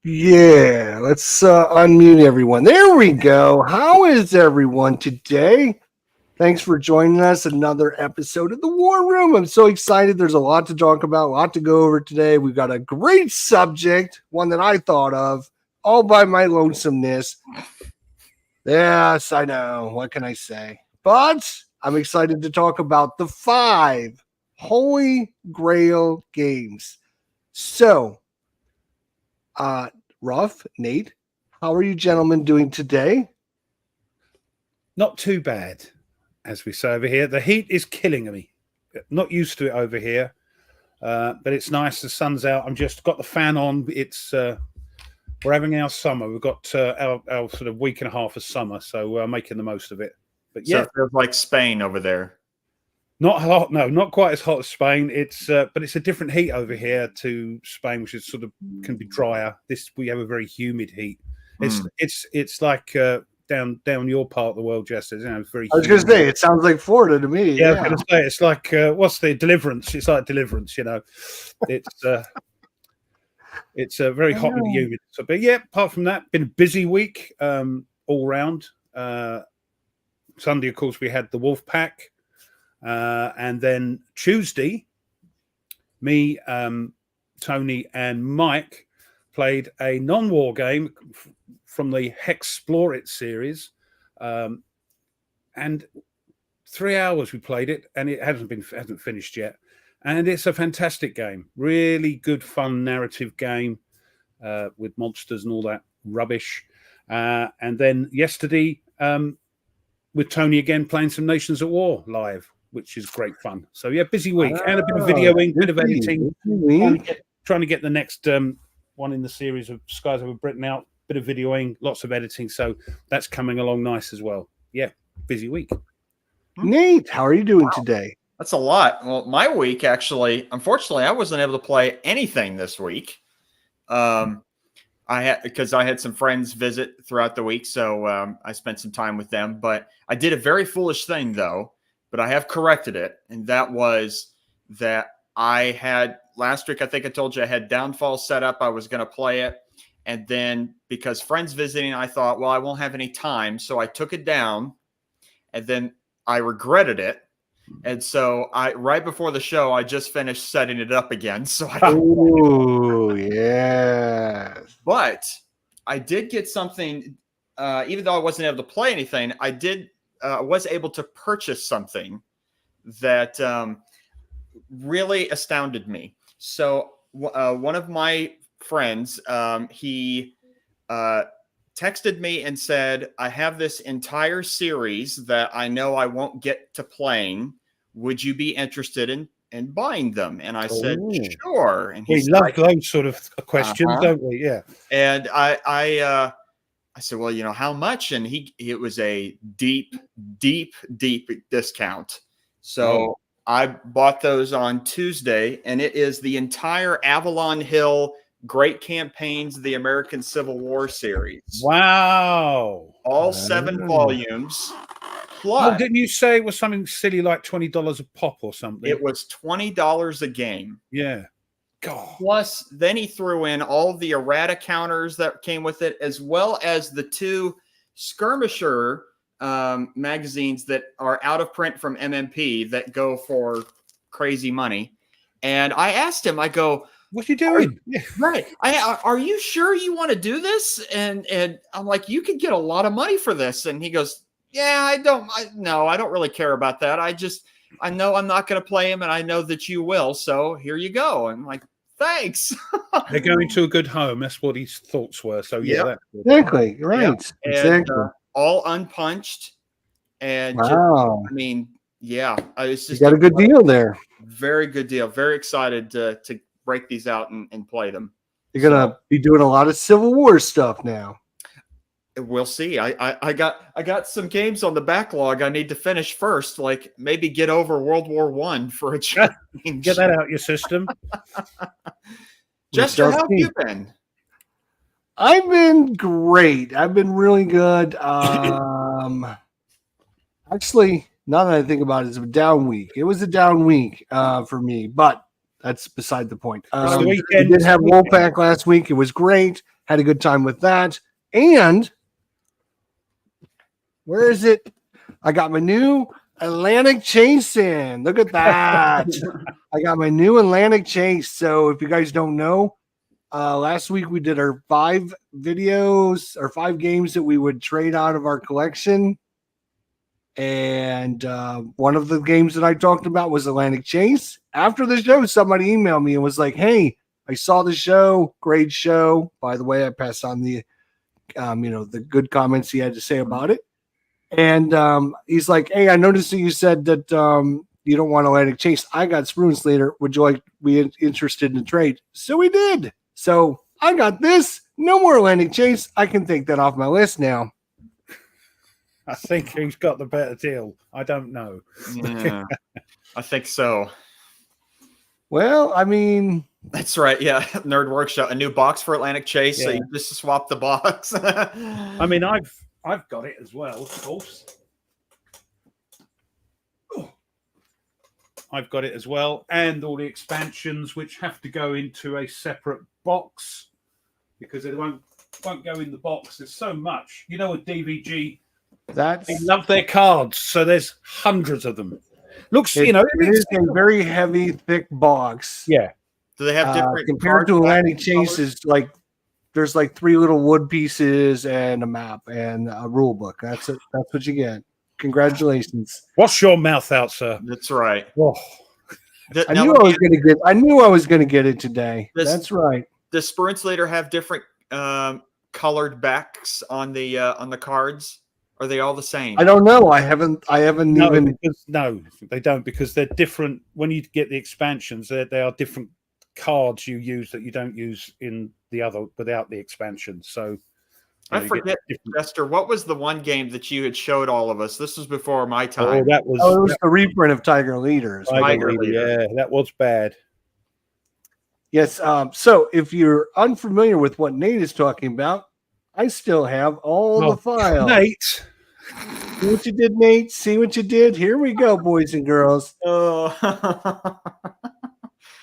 Yeah, let's unmute everyone. There we go. How is everyone today? Thanks for joining us. Another episode of the War Room. I'm so excited. There's a lot to talk about, a lot to go over today. We've got a great subject, one that I thought of all by my lonesomeness. Yes, I know. What can I say? But I'm excited to talk about the 5 Holy Grail games. So, Ruff, Nate, how are you gentlemen doing today? Not too bad, as we say over here. The heat is killing me. Not used to it over here, but it's nice. The sun's out. I'm just got the fan on. It's we're having our summer. We've got our sort of week and a half of summer, so we're making the most of it. But yeah, so it feels like Spain over there. Not hot, no, not quite as hot as Spain. It's but it's a different heat over here to Spain, which is sort of can be drier. We have a very humid heat. It's like down your part of the world, Jess. It's very. I was going to say it sounds like Florida to me. Yeah, I was going to say it's like what's the Deliverance? It's like Deliverance, you know. It's very hot and humid. So, but yeah, apart from that, been a busy week all round. Sunday, of course, we had the Wolf Pack. And then Tuesday, me, Tony, and Mike played a non-war game from the Hexplore It series, and 3 hours we played it, and it hasn't finished yet. And it's a fantastic game, really good, fun narrative game with monsters and all that rubbish. And then yesterday, with Tony again playing some Nations at War live, which is great fun. So yeah, busy week and a bit of videoing, bit of editing, trying to get the next one in the series of Skies Over Britain out. Bit of videoing, lots of editing, so that's coming along nice as well. Yeah, busy week. Nate, how are you doing today? That's a lot. Well, my week actually, unfortunately, I wasn't able to play anything this week. Because I had some friends visit throughout the week, so I spent some time with them. But I did a very foolish thing, though. But I have corrected it, and that was that I had last week. I think I told you I had Downfall set up. I was going to play it, and then because friends visiting, I thought, well, I won't have any time, so I took it down, and then I regretted it. And so right before the show, I just finished setting it up again. So yeah. But I did get something, even though I wasn't able to play anything, I was able to purchase something that really astounded me. So one of my friends, he texted me and said, I have this entire series that I know I won't get to playing. Would you be interested in buying them? And I said, sure. And we love those sort of questions, don't we? Yeah. And I said, well, you know, how much? And it was a deep discount. So I bought those on Tuesday, and it is the entire Avalon Hill Great Campaigns of the American Civil War series. Wow. All 7 volumes. Plus, didn't you say it was something silly like $20 a pop or something? It was $20 a game. Yeah. God. Plus, then he threw in all the errata counters that came with it, as well as the 2 skirmisher magazines that are out of print from MMP that go for crazy money. And I asked him, I go, what are you doing? Right. Are you sure you want to do this? And I'm like, you could get a lot of money for this. And he goes, yeah, I don't really care about that. I know I'm not going to play him, and I know that you will. So here you go. And I'm like, thanks. They're going to a good home. That's what his thoughts were. So yeah, that's exactly right. Yep. Exactly. And, all unpunched. And wow. I mean, yeah, it's just you got a good deal there. Very good deal. Very excited to break these out and play them. You're gonna be doing a lot of Civil War stuff now. We'll see. I got some games on the backlog I need to finish first. Like maybe get over World War I for a change. Get that out your system. Jester, how have you been? I've been great. I've been really good. Actually, now that I think about it, it's a down week. It was a down week for me, but that's beside the point. We did have Wolfpack last week. It was great. Had a good time with that. And where is it? I got my new Atlantic Chase in. Look at that. I got my new Atlantic Chase. So if you guys don't know, last week we did our 5 videos or 5 games that we would trade out of our collection. And one of the games that I talked about was Atlantic Chase. After the show, somebody emailed me and was like, "Hey, I saw the show. Great show." By the way, I passed on the the good comments he had to say about it. And he's like, "Hey, I noticed that you said that you don't want Atlantic Chase. I got Spoons later. Would you be interested in a trade?" So we did. So I got this. No more Atlantic Chase. I can take that off my list now. I think who's got the better deal? I don't know. Yeah, I think so. Well, I mean, that's right. Yeah, Nerd Workshop, a new box for Atlantic Chase. Yeah. So you just swap the box. I mean, I've got it as well, of course. I've got it as well, and all the expansions, which have to go into a separate box because they won't go in the box. There's so much, with DVG. They love their cards, so there's hundreds of them. Looks, it is a very heavy, thick box. Yeah. Do they have different compared to Atlantic Chases? Like, there's like 3 little wood pieces and a map and a rule book. That's it. That's what you get. Congratulations. Wash your mouth out, sir. That's right. Oh. I knew I was going to get it today. That's right. Does Spurns later have different colored backs on the cards? Are they all the same? I don't know. I haven't even. No, they don't, because they're different. When you get the expansions, they are different cards you use that you don't use in the other without the expansion. So I forget, Chester, what was the one game that you had showed all of us? This was before my time. Oh, it was the reprint of Tiger Leaders. Tiger Leader. Yeah, that was bad. Yes. So if you're unfamiliar with what Nate is talking about, I still have all the files. Nate. See what you did, Nate? See what you did? Here we go, boys and girls. Oh.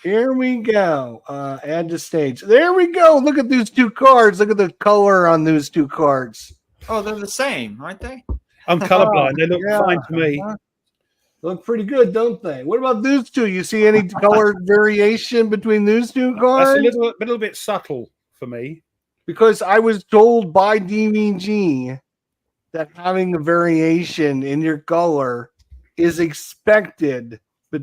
Here we go. Add to stage. There we go. Look at these 2 cards. Look at the color on those 2 cards. Oh, they're the same, aren't they? I'm colorblind. They look fine to me. Look pretty good, don't they? What about these 2? You see any color variation between these 2 cards? That's a little bit subtle for me. Because I was told by DVG that having a variation in your color is expected, but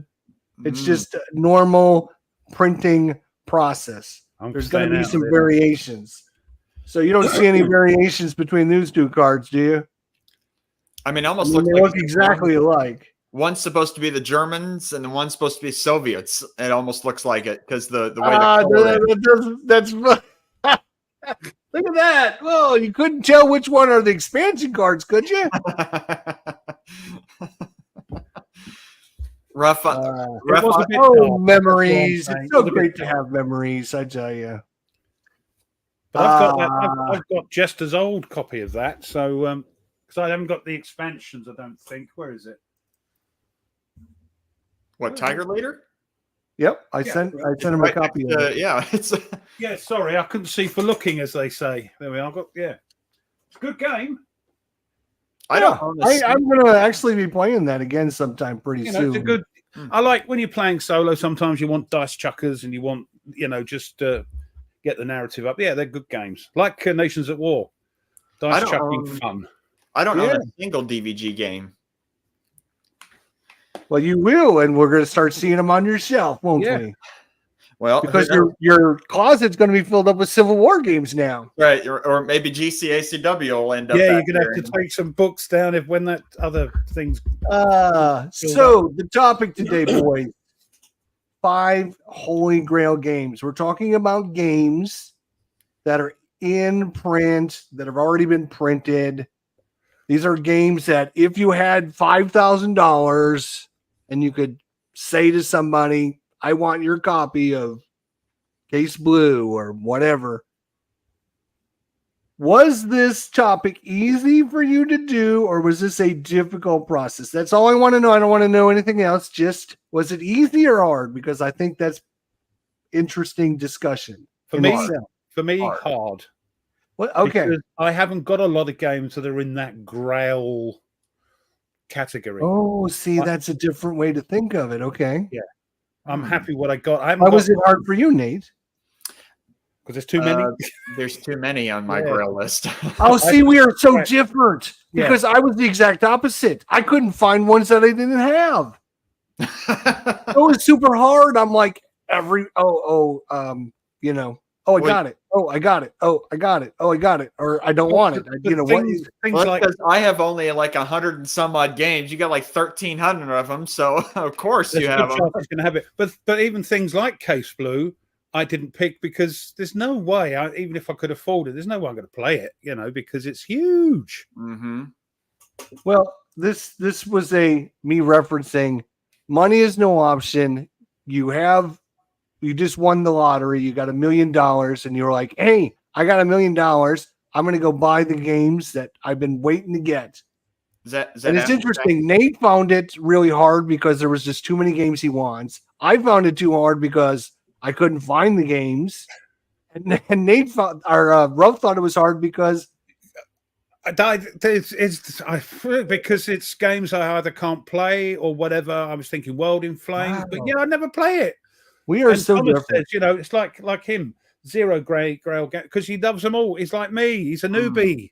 it's just a normal printing process. There's going to be some variations. So you don't see any variations between those 2 cards, do you? I mean, they look exactly alike. One's supposed to be the Germans, and the one's supposed to be Soviets. It almost looks like it because the way that's look at that. Well, you couldn't tell which one are the expansion cards, could you? rough. Memories. It's so great to have memories, I tell you. But I've got Jester's old copy of that, so because I haven't got the expansions, I don't think. Where is it? What, Tiger Leader? Yep, I sent him a copy of it. Yeah, yeah. Sorry, I couldn't see for looking, as they say. There we are. It's a good game. I'm going to actually be playing that again sometime pretty soon. It's a good. I like when you're playing solo. Sometimes you want dice chuckers and you want just get the narrative up. Yeah, they're good games. Like Nations at War, dice chucking fun. I don't know a single DVG game. Well, you will, and we're going to start seeing them on your shelf, won't we? Well, because your closet's going to be filled up with Civil War games now, right? Or maybe GCACW will end up. Yeah, you're going to have to take some books down when that other thing's. So the topic today, boys, 5 Holy Grail games. We're talking about games that are in print that have already been printed. These are games that if you had $5,000 and you could say to somebody, I want your copy of Case Blue or whatever. Was this topic easy for you to do, or was this a difficult process? That's all I want to know. I don't want to know anything else. Just, was it easy or hard? Because I think that's interesting discussion. For me, hard. What? Okay. Because I haven't got a lot of games that are in that Grail category. Oh, see, that's a different way to think of it. Okay. Yeah. I'm happy what I got. I haven't Why got was it hard for you, Nate? because there's too many. There's too many on my Yeah. Grail list. Oh, see, we are so Right. different Yeah. because I was the exact opposite. I couldn't find ones that I didn't have. It was super hard. I'm like you know, oh, I Wait. got it. Oh, I got it. Oh, I got it. Oh, I got it. Or I don't want it. You know what? Things Well, like because I have only like 100 and some odd games. You got like 1,300 of them, so of course there's you a have good them. chance it's going to have it. But even things like Case Blue, I didn't pick because there's no way. Even if I could afford it, there's no way I'm going to play it. Because it's huge. Mm-hmm. Well, this was me referencing money is no option. You just won the lottery. You got $1 million, and you're like, hey, I got $1 million. I'm going to go buy the games that I've been waiting to get. Is that And it's interesting. Nate found it really hard because there was just too many games he wants. I found it too hard because I couldn't find the games. And Nate found, or Ruff thought it was hard because Because it's games I either can't play or whatever. I was thinking World in Flames, but Wow. I never play it. we are And so Thomas different. says, it's like him, Zero Grail, because he loves them all. He's like me. He's a newbie,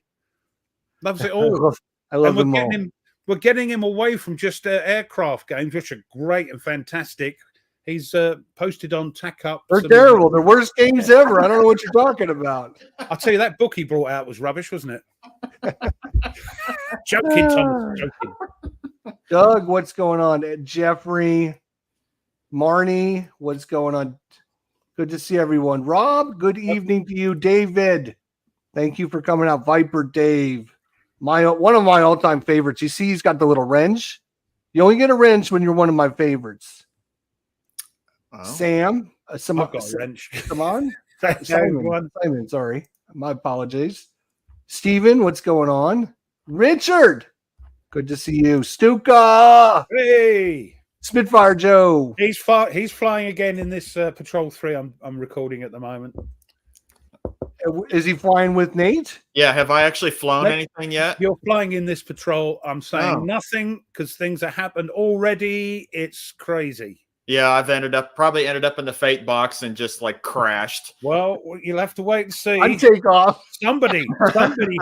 loves it all. I love And them all. we're getting him away from just aircraft games, which are great and fantastic. He's posted on Tack Up. They're terrible. They're worst games ever. I don't know what you're talking about. I'll tell you, that book he brought out was rubbish, wasn't it? Joking, Thomas. Joking. Doug, what's going on? Jeffrey, Marnie, what's going on? Good to see everyone. Rob, good evening to you. David, thank you for coming out. Viper Dave, one of my all-time favorites. You see, he's got the little wrench. You only get a wrench when you're one of my favorites. Oh. Sam, I've got a wrench. Come on. Simon. Simon, sorry. My apologies. Steven, what's going on? Richard, good to see you. Stuka, Hey, Spitfire Joe. he's flying again in this Patrol 3 I'm recording at the moment. Is he flying with Nate? Yeah, have I actually flown Let- anything yet? You're flying in this patrol. I'm saying Oh. nothing because things have happened already. It's crazy. Yeah, I've probably ended up in the fate box and just like crashed. Well, you'll have to wait and see. I take off. Somebody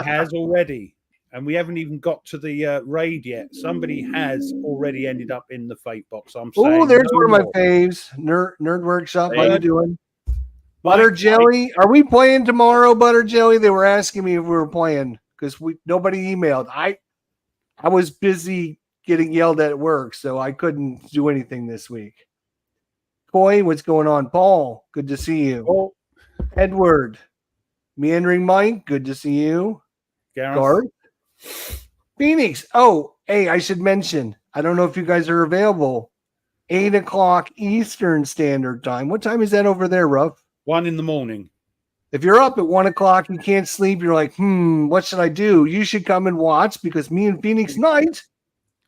has already, and we haven't even got to the raid yet. Somebody has already ended up in the fate box. I'm saying. Oh, there's no one of my more. faves. Nerd Workshop. How you doing? Mike, Butter Jelly. Are we playing tomorrow, Butter Jelly? They were asking me if we were playing because nobody emailed. I was busy getting yelled at work, so I couldn't do anything this week. Coy, what's going on? Paul, good to see you. Oh, Edward, Meandering Mike, good to see you. Gareth. Garth, Phoenix. Oh, hey, I should mention. I don't know if you guys are available. 8:00 Eastern Standard Time. What time is that over there, Ruff? 1 a.m. If you're up at 1:00, you can't sleep. You're like, what should I do? You should come and watch because me and Phoenix Knight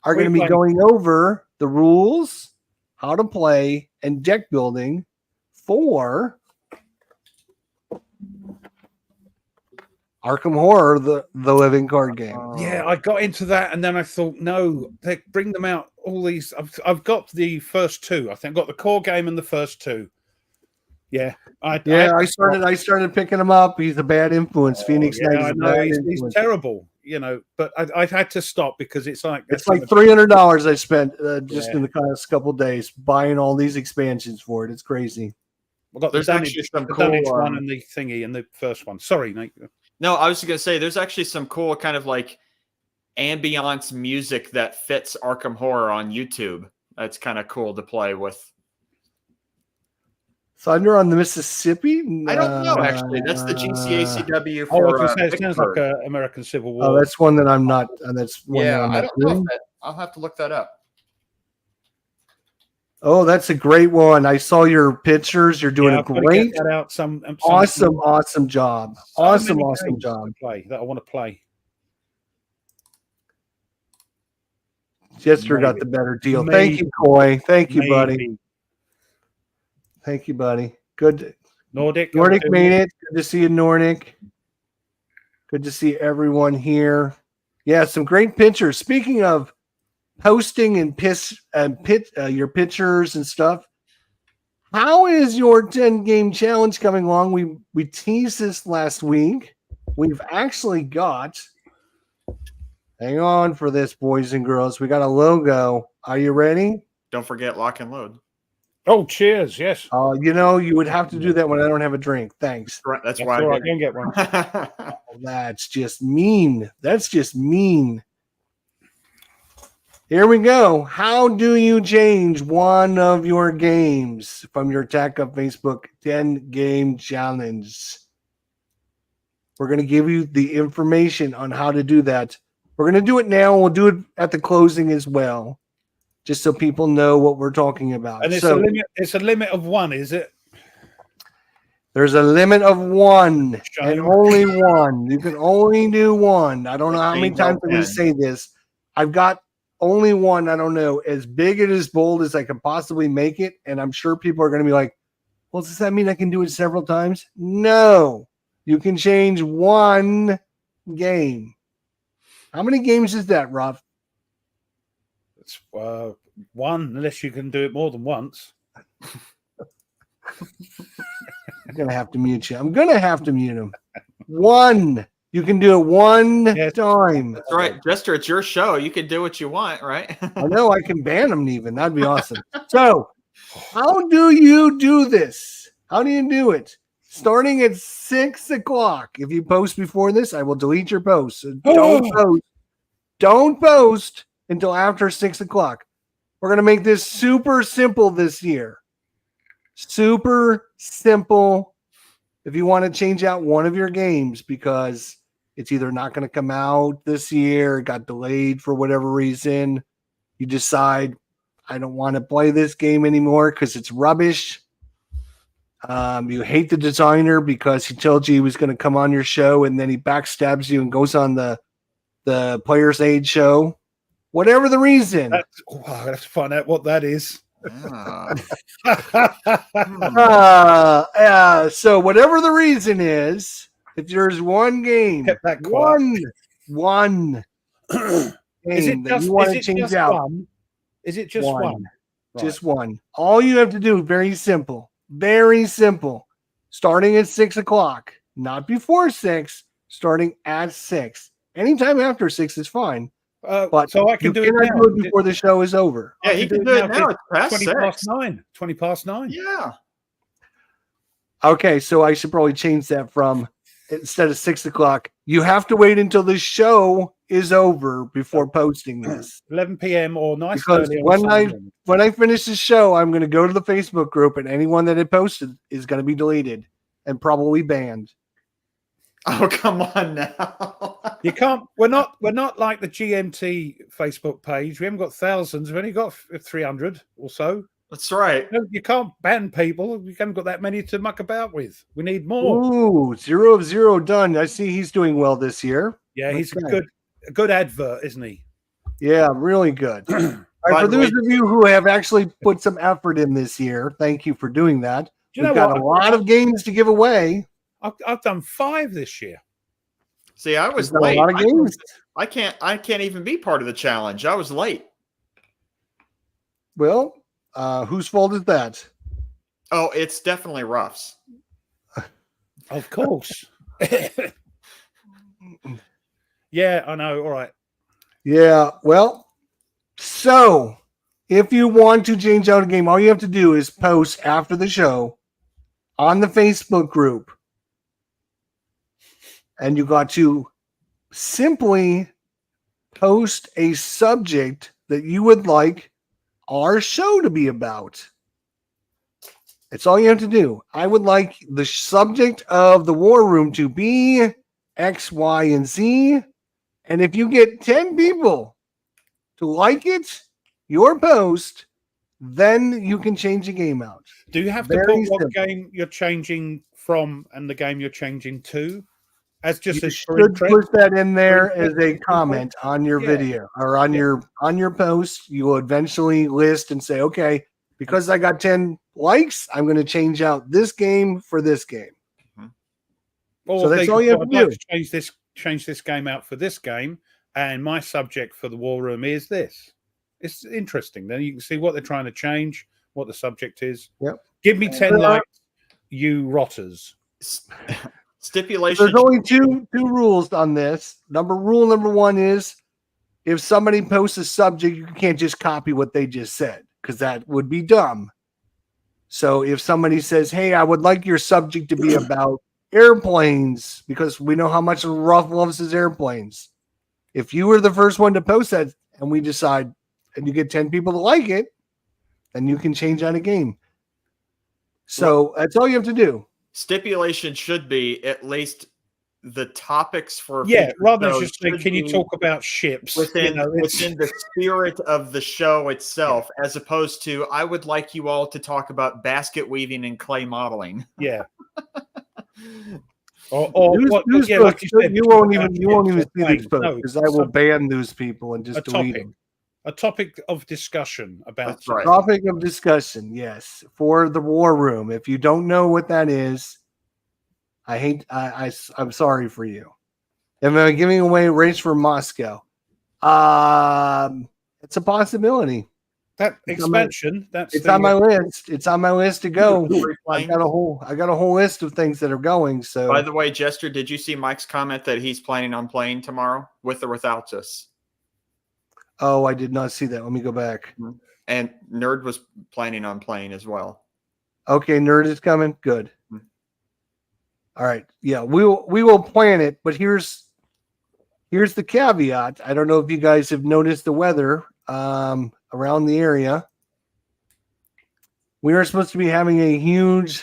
are going to be going over the rules, how to play, and deck building for Arkham Horror, the living card game. Yeah, I got into that, and then I thought, no, they bring them out. All these, I've got the first two. I think I've got the core game and the first two. Yeah, I started picking him up. He's a bad influence. Phoenix Knight is I a know bad he's influence. terrible, But I had to stop because it's like $300 I spent just in the past couple of days buying all these expansions for it. It's crazy. I've got There's actually some cool one and the thingy and the first one. Sorry, Nate. No, I was going to say there's actually some cool kind of like ambiance music that fits Arkham Horror on YouTube. That's kind of cool to play with. Thunder on the Mississippi? I don't know, actually. That's the GCACW Oh, I was for going to say, it sounds like Vicksburg. American Civil War. Oh, that's one that I'm not. That's one that I'm I not don't know. doing. I'll have to look that up. Oh, that's a great one. I saw your pictures. You're doing a I've got to great, get that out awesome job. Awesome many job. games to play that I want to play. Jester got the better deal. Thank you, Coy. Thank you, buddy. Thank you, buddy. Good. Nordic Made it. Good to see you, Nordic. Good to see everyone here. Yeah, some great pictures. Speaking of posting and your pictures and stuff, how is your 10-game challenge coming along? We teased this last week. We've actually got, hang on for this, boys and girls. We got a logo. Are you ready? Don't forget lock and load. Oh, cheers! Yes. You would have to do that when I don't have a drink. Thanks. That's That's why all I right. You can get one. Oh, that's just mean. That's just mean. Here we go. How do you change one of your games from your Attack Up Facebook 10-game challenge? We're going to give you the information on how to do that. We're going to do it now. We'll do it at the closing as well, just so people know what we're talking about. And it's a limit of one, is it? There's a limit of one Shame. and only one. You can only do one. I don't know how many times I'm going to say this. I've got only one. I don't know, as big and as bold as I can possibly make it. And I'm sure people are going to be like, well, does that mean I can do it several times? No. You can change one game. How many games is that, Rob? It's one, unless you can do it more than once. I'm going to have to mute you. I'm going to have to mute him. One. You can do it one time. That's right. Jester, it's your show. You can do what you want, right? I know I can ban them even. That'd be awesome. So, how do you do this? How do you do it? Starting at 6 o'clock. If you post before this, I will delete your post. So don't post. Don't post until after 6 o'clock. We're going to make this super simple this year. Super simple. If you want to change out one of your games because it's either not going to come out this year, it got delayed for whatever reason, you decide, I don't want to play this game anymore because it's rubbish. You hate the designer because he told you he was going to come on your show and then he backstabs you and goes on the Player's Aid show. Whatever the reason. I have to find out what that is. So whatever the reason is, if there's one game, one game that you want to change out, one? Is it just one? Right. Just one. All you have to do, very simple, starting at 6 o'clock, not before 6, starting at 6. Anytime after 6 is fine. But so I can do it now before the show is over. Yeah, you can do it now. It's past 20 6. past 9. 20 past 9. Yeah. Okay, so I should probably change that from instead of 6 o'clock. You have to wait until the show is over before posting this. 11 p.m. or nice because early when I finish the show, I'm going to go to the Facebook group, and anyone that had posted is going to be deleted and probably banned. Oh, come on now. You can't. We're not like the GMT Facebook page. We haven't got thousands. We've only got 300 or so. That's right. You can't ban people. We haven't got that many to muck about with. We need more. Ooh, 0 of 0 done. I see he's doing well this year. Yeah, he's a good advert, isn't he? Yeah, really good. All right, for those of you who have actually put some effort in this year, thank you for doing that. We've got a lot of games to give away. I've done 5 this year. See, I was late. I can't even be part of the challenge. I was late. Well, whose fault is that? Oh, it's definitely Ruff's. Of course. Yeah, I know. All right. Yeah, well, so if you want to change out a game, all you have to do is post after the show on the Facebook group. And you got to simply post a subject that you would like our show to be about. That's all you have to do. I would like the subject of the War Room to be X, Y, and Z. And if you get 10 people to like it, your post, then you can change the game out. Do you have to put what game you're changing from and the game you're changing to? As just you should put that in there as a comment on your video or on your post. You will eventually list and say, okay, because I got 10 likes, I'm going to change out this game for this game. Or so that's all you have to do. Change this change this game out for this game, and my subject for the war room is this. It's interesting. Then you can see what they're trying to change, what the subject is. Yep. Give me 10 likes, you rotters. Stipulation. There's only two rules on this. Rule number one is if somebody posts a subject, you can't just copy what they just said because that would be dumb. So if somebody says, hey, I would like your subject to be about airplanes because we know how much Ruff loves his airplanes. If you were the first one to post that and we decide and you get 10 people to like it, then you can change on a game. So that's all you have to do. Stipulation should be at least the topics for rather than just say, can you talk about ships within the spirit of the show itself, as opposed to I would like you all to talk about basket weaving and clay modeling. Yeah. You won't even see these posts because I will ban those people and just delete them. A topic of discussion about That's right. Topic of discussion, yes, for the war room. If you don't know what that is, I'm sorry for you. Am I giving away Race for Moscow? It's a possibility. That expansion. It's on my list. It's on my list to go. I got a whole list of things that are going. So, by the way, Jester, did you see Mike's comment that he's planning on playing tomorrow with or without us? Oh, I did not see that. Let me go back. And Nerd was planning on playing as well. Okay, Nerd is coming. Good. All right. Yeah, we will plan it, but here's the caveat. I don't know if you guys have noticed the weather around the area. We are supposed to be having a huge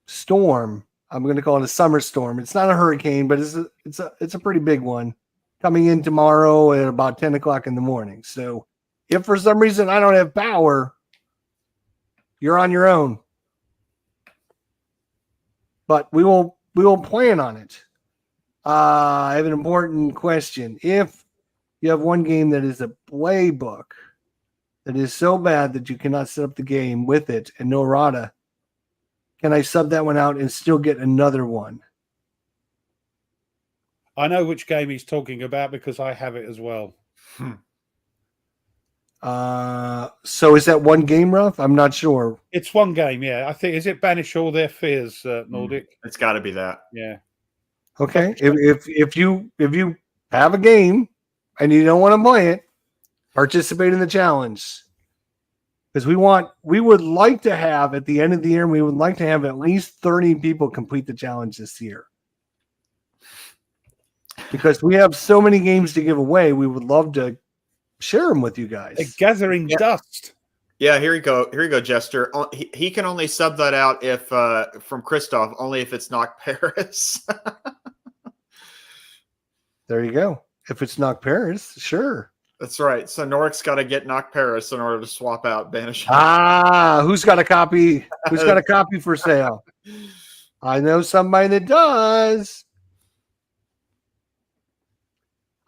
storm. I'm going to call it a summer storm. It's not a hurricane, but it's a pretty big one coming in tomorrow at about 10 o'clock in the morning. So if for some reason I don't have power, you're on your own. But we will plan on it. I have an important question. If you have one game that is a playbook that is so bad that you cannot set up the game with it and no errata, can I sub that one out and still get another one? I know which game he's talking about because I have it as well. So is that one game, Ruff? I'm not sure. It's one game, yeah. I think, is it Banish All Their Fears, Nordic? It's got to be that. Yeah. Okay. If you have a game and you don't want to play it, participate in the challenge. Because we would like to have at the end of the year, we would like to have at least 30 people complete the challenge this year. Because we have so many games to give away, we would love to share them with you guys. They're gathering dust. Yeah, here you go, Jester. He can only sub that out if from Christoph, only if it's not Paris. There you go. If it's not Paris, sure. That's right. So Norik's got to get Knock Paris in order to swap out Banish. Who's got a copy? Who's got a copy for sale? I know somebody that does.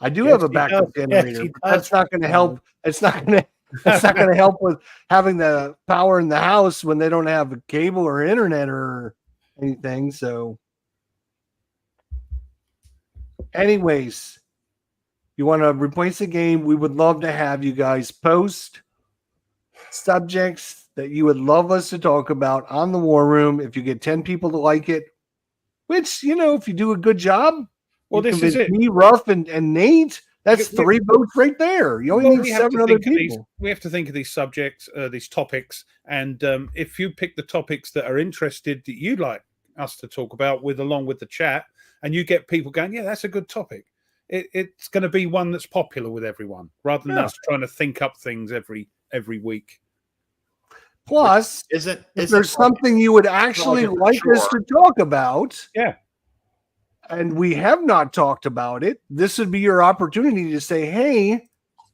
I do have a backup generator. Yes, but that's not going to help. It's not going to help with having the power in the house when they don't have a cable or internet or anything. So, anyways, you want to replace the game? We would love to have you guys post subjects that you would love us to talk about on the War Room. If you get 10 people to like it, which, if you do a good job. Well, this is it. Me, Ruff, and Nate. That's 3 votes right there. You only need 7 other people. We have to think of these subjects, these topics, and if you pick the topics that are interested that you'd like us to talk about along with the chat, and you get people going, yeah, that's a good topic. It's going to be one that's popular with everyone, rather than us trying to think up things every week. Plus, if there's something you would actually like us to talk about, and we have not talked about it, this would be your opportunity to say, hey,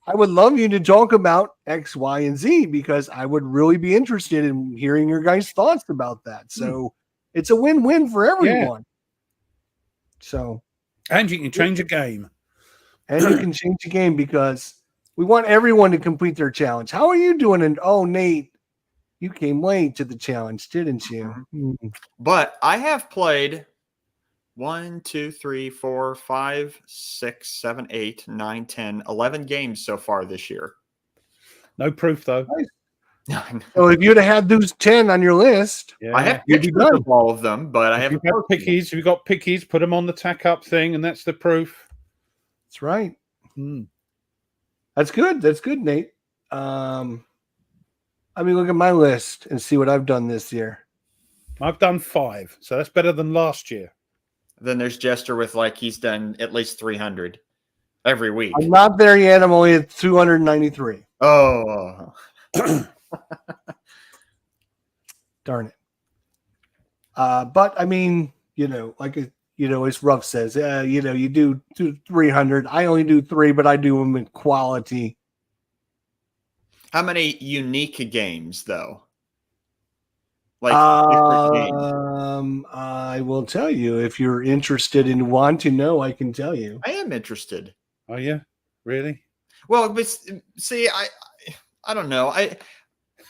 I would love you to talk about X, Y, and Z, because I would really be interested in hearing your guys' thoughts about that. So it's a win-win for everyone. So, and you can change a game. And you can change a game because we want everyone to complete their challenge. How are you doing? And Nate, you came late to the challenge, didn't you? But I have played 1, 2, 3, 4, 5, 6, 7, 8, 9, 10, 11 games so far this year. No proof though. So if you'd have had those 10 on your list, Yeah. I have You'd be pictures done. of all of them, but I If haven't. you've got pickies, if you've got pickies, put them on the tack up thing, and that's the proof. that's right. Mm. That's good. That's good, Nate. I mean, look at my list and see what I've done this year. I've done 5, so that's better than last year. Then there's Jester with like he's done at least 300 every week. I'm not there yet. I'm only at 293. Oh, Darn it. But I mean, as Ruff says, you do 300. I only do 3, but I do them in quality. how many unique games though? Like different games. I will tell you if you're interested and want to know. I can tell you. I am interested. Oh yeah, really? Well, but see, I don't know.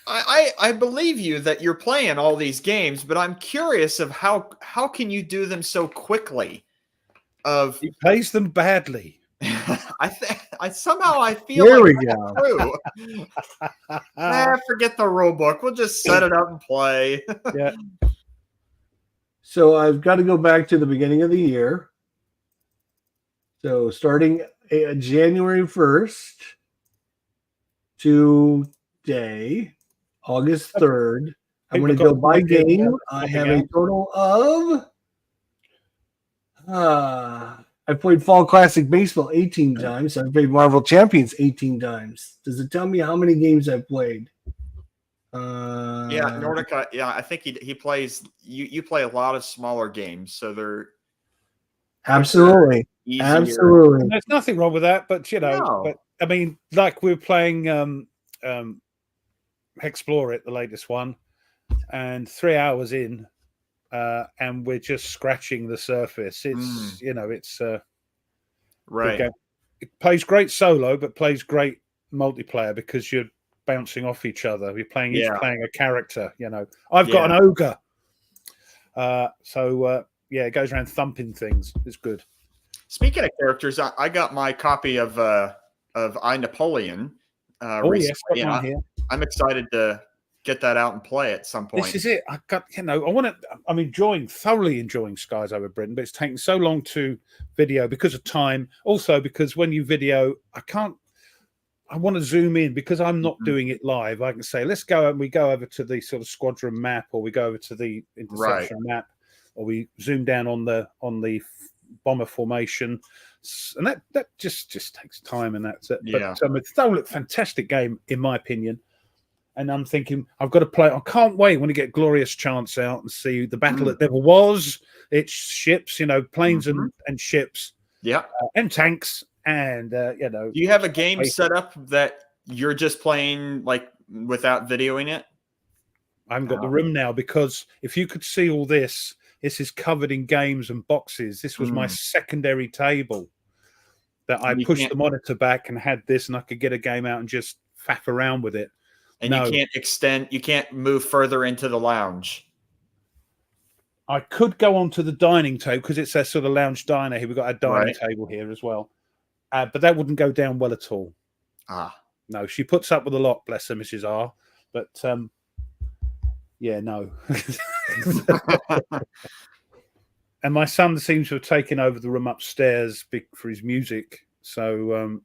I believe you that you're playing all these games, but I'm curious of how can you do them so quickly? Of He plays them badly. I somehow I feel There like we that's go. true. Forget the rule book. We'll just set it up and play. Yeah. So I've got to go back to the beginning of the year. So starting January 1st today, August 3rd, I'm going to go by game. I have a total of I've played Fall Classic Baseball 18 times. I've played Marvel Champions 18 times. Does it tell me how many games I've played? Yeah, Nordica. Yeah, I think he plays. You play a lot of smaller games, so they're absolutely easier. absolutely. And there's nothing wrong with that, but No. but I mean, like we're playing Explore It, the latest one, and 3 hours in, and we're just scratching the surface. It's it's Right. it plays great solo, but plays great multiplayer because you're bouncing off each other. You're playing each playing a character. I've got an ogre, so it goes around thumping things. It's good. Speaking of characters, I got my copy of I Napoleon. Recently, yes, got mine here. I'm excited to get that out and play at some point. This is it. I got, I'm thoroughly enjoying Skies Over Britain, but it's taking so long to video because of time. Also, because when you video, I want to zoom in because I'm not doing it live. I can say, let's go, and we go over to the sort of squadron map, or we go over to the interception map, or we zoom down on the bomber formation, and that just takes time, and that's it. Yeah. But it's still a fantastic game, in my opinion. And I'm thinking, I've got to play. I can't wait when we get Glorious Chance out and see the battle that never was. It's ships, planes and ships, and tanks, and Do you have a game set up that you're just playing like without videoing it? I haven't got the room now because if you could see all this is covered in games and boxes. This was my secondary table that I pushed the monitor back and had this, and I could get a game out and just faff around with it. And you can't move further into the lounge. I could go onto the dining table because it's a sort of lounge diner here. We've got a dining table here as well. But that wouldn't go down well at all. No, she puts up with a lot, bless her, Mrs. R. But no. And my son seems to have taken over the room upstairs for his music. So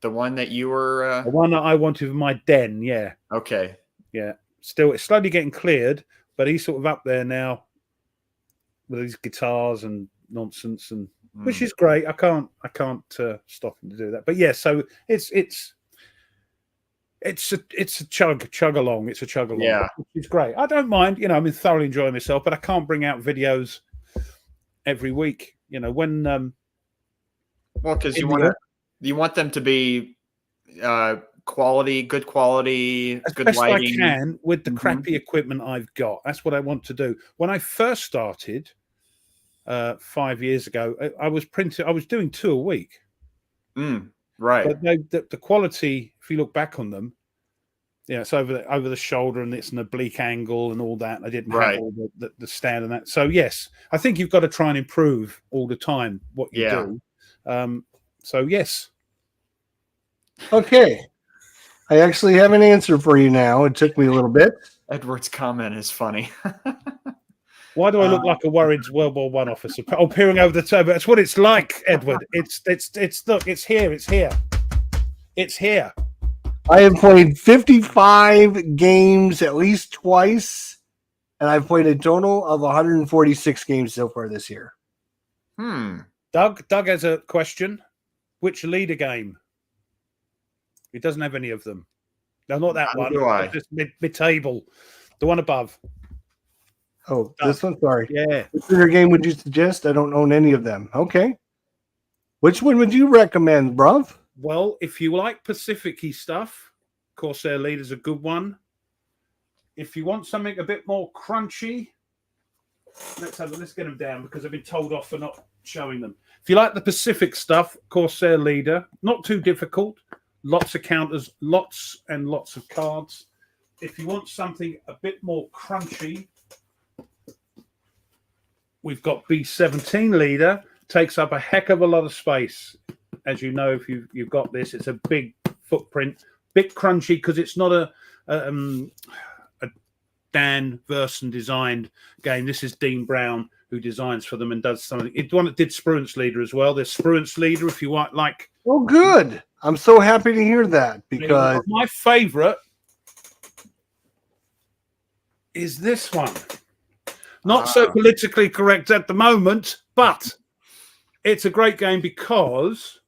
the one that you were the one that I wanted for my den, yeah. Okay. Yeah. Still, it's slowly getting cleared, but he's sort of up there now with his guitars and nonsense, and which is great. I can't stop him to do that. But yeah, so it's a chug along. It's a chug along. Yeah, it's great. I don't mind. I'm thoroughly enjoying myself, but I can't bring out videos every week. When well, because you want them to be quality, good quality, as good best lighting. I can with the crappy equipment I've got. That's what I want to do. When I first started 5 years ago, I was doing 2 a week. Right. But the quality, if you look back on them, Yeah, it's over the shoulder and it's an oblique angle and all that. I didn't Right. have all the stand and that. So yes, I think you've got to try and improve all the time what you Yeah. do. So yes, Okay. I actually have an answer for you now. It took me a little bit. Edward's comment is funny. why do I look like a worried World War One officer? Oh, peering over the table. That's what it's like, Edward. It's look. It's here. It's here. It's here. I have played 55 games at least twice, and I've played a total of 146 games so far this year. Doug has a question. Which leader game? He doesn't have any of them. No, not that one. Do I? Just mid-table. The one above. Oh, this one? Sorry. Yeah. Which leader game would you suggest? I don't own any of them. Okay. Which one would you recommend, bruv? Well, if you like Pacific-y stuff, Corsair Leader's a good one. If you want something a bit more crunchy, let's get them down because I've been told off for not showing them. If you like the Pacific stuff, Corsair Leader, not too difficult. Lots of counters, lots and lots of cards. If you want something a bit more crunchy, we've got B17 Leader. Takes up a heck of a lot of space. As you know, if you've got this, it's a big footprint, bit crunchy because it's not a Dan Verson designed game. This is Dean Brown who designs for them and does something. It's one that did Spruance Leader as well. There's Spruance Leader if you want, like. Oh, good. I'm so happy to hear that because my favorite is this one. Not so politically correct at the moment, but it's a great game because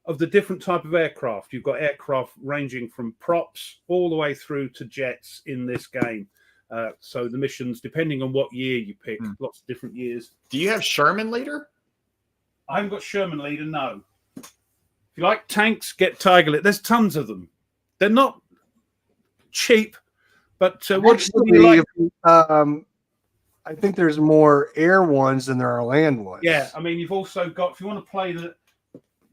of the different type of aircraft. You've got aircraft ranging from props all the way through to jets in this game. So the missions, depending on what year you pick, lots of different years. Do you have Sherman Leader? I haven't got Sherman Leader, no. If you like tanks, get Tiger Leader. There's tons of them. They're not cheap, but what do you like? I think there's more air ones than there are land ones. Yeah, I mean, you've also got, if you want to play the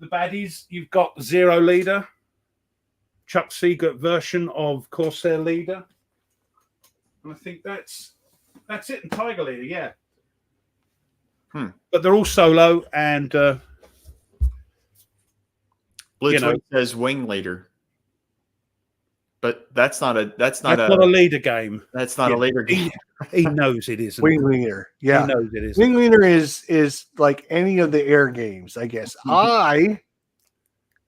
baddies, you've got Zero Leader, Chuck Seegert version of Corsair Leader. And I think that's it. And Tiger Leader, yeah. But they're all solo and Blue Twin says Wing Leader. But that's not a leader game. That's not a leader game. He knows it isn't. Wing Leader. Yeah. He knows it isn't. Wing Leader is like any of the air games, I guess. I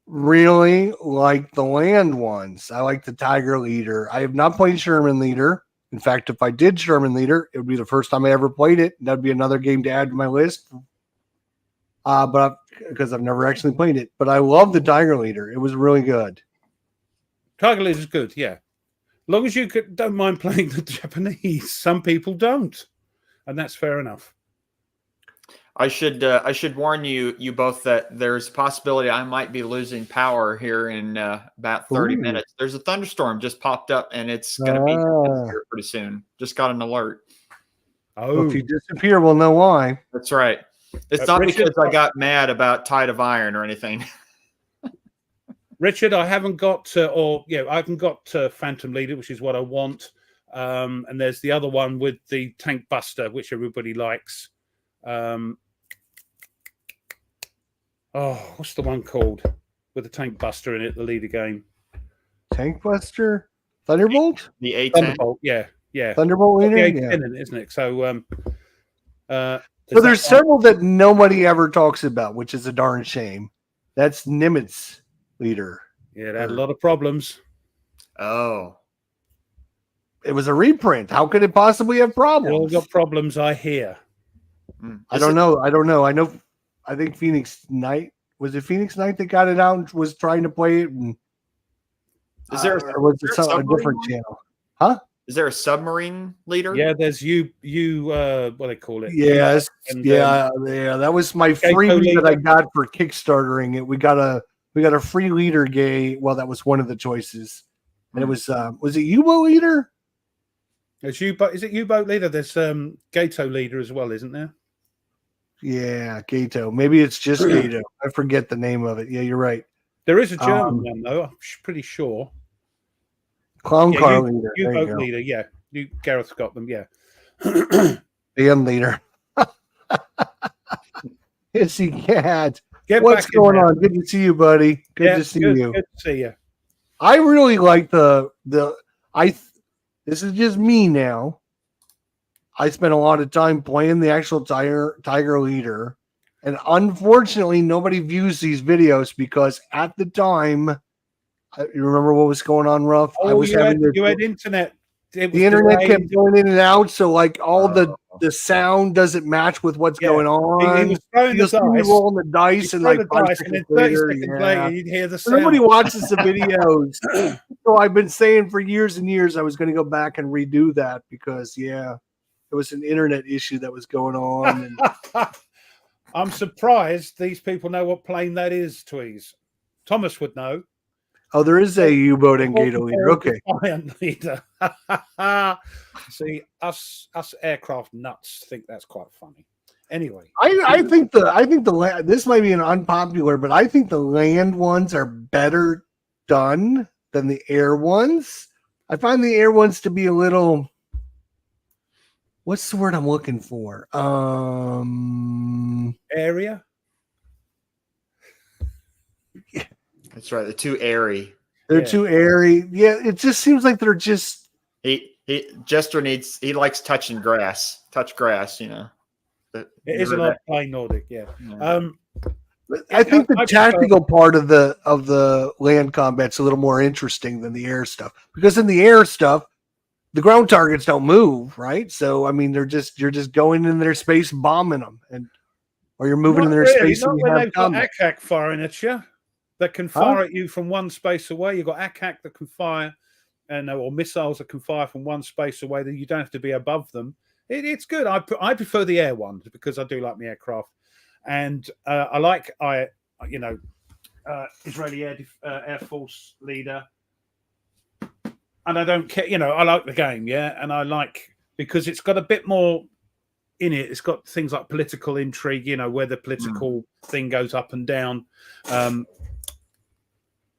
really like the land ones. I like the Tiger Leader. I have not played Sherman Leader. In fact, if I did Sherman Leader, it would be the first time I ever played it. That'd be another game to add to my list. But because I've never actually played it. But I love the Tiger Leader. It was really good. Tiger Leader is good, yeah. As long as you don't mind playing the Japanese. Some people don't, and that's fair enough. I should warn you both that there's a possibility I might be losing power here in about 30 minutes. There's a thunderstorm just popped up, and it's going to be here pretty soon. Just got an alert. Oh, well, if you disappear, we'll know why. That's right. It's not because I got mad about Tide of Iron or anything. Richard, I haven't got Phantom Leader, which is what I want. And there's the other one with the Tank Buster, which everybody likes. What's the one called with the Tank Buster in it? The leader game. Tank Buster, Thunderbolt. The A10. Thunderbolt, yeah. Thunderbolt leader, isn't it? So, so there's several that nobody ever talks about, which is a darn shame. That's Nimitz Leader. Yeah, it had a lot of problems. Oh. It was a reprint. How could it possibly have problems? All got problems, I hear. I don't know. I think Phoenix Knight. Was it Phoenix Knight that got it out and was trying to play it? And, is there a different channel? Huh? Is there a submarine leader? Yeah, there's you what do they call it? Yes. And, that was my freebie that I got for Kickstartering it. We got a free leader game. Well, that was one of the choices. And it was it U-boat leader? Is it U-boat leader? There's Gato leader as well, isn't there? Yeah, Gato. Maybe it's just Gato. I forget the name of it. Yeah, you're right. There is a German one though. I'm pretty sure. Clown Yeah, car you, leader. you There you vote go. leader. Yeah, you Gareth's got them. Yeah. Band leader. Yes, he had. Get What's back in going there. on? Good to see you, buddy. Good Yeah, to see good, you. good to see you. I really like this is just me now. I spent a lot of time playing the actual Tiger leader. And unfortunately, nobody views these videos because at the time, you remember what was going on, Ruff? I Oh, was having you had internet. It was the internet delayed. kept going in and out, so like all the sound doesn't match with what's Yeah. going on. He was throwing You'll the see me dice. rolling the dice, You and throw like the 5 dice, and seconds then 30 later, seconds yeah. later, you'd hear the So nobody sound. watches the videos. So I've been saying for years and years I was going to go back and redo that because there was an internet issue that was going on. And I'm surprised these people know what plane that is, Tweez. Thomas would know. oh, there is a U-boat and Gator leader. Okay. Defiant leader. See, us aircraft nuts think that's quite funny. Anyway, I think this might be an unpopular, but I think the land ones are better done than the air ones. I find the air ones to be a little, what's the word I'm looking for? Area. That's right. They're too airy. They're too airy. Yeah, it just seems like they're just. Jester likes touching grass. Touch grass, you know. It is an odd plane Nordic, yeah. I think the tactical part of the land combat's a little more interesting than the air stuff, because in the air stuff, the ground targets don't move, right? So I mean, you're just going in their space, bombing them, or you're moving in their space. Not and you when have they've got combat. ACAC firing at you, that can fire at you from one space away. You've got ACAC that can fire, or missiles that can fire from one space away. That you don't have to be above them. It's good. I prefer the air ones because I do like my aircraft, and I like Israeli Air Force leader, and I don't care. I like the game, yeah, and I like because it's got a bit more in it. It's got things like political intrigue, where the political thing goes up and down.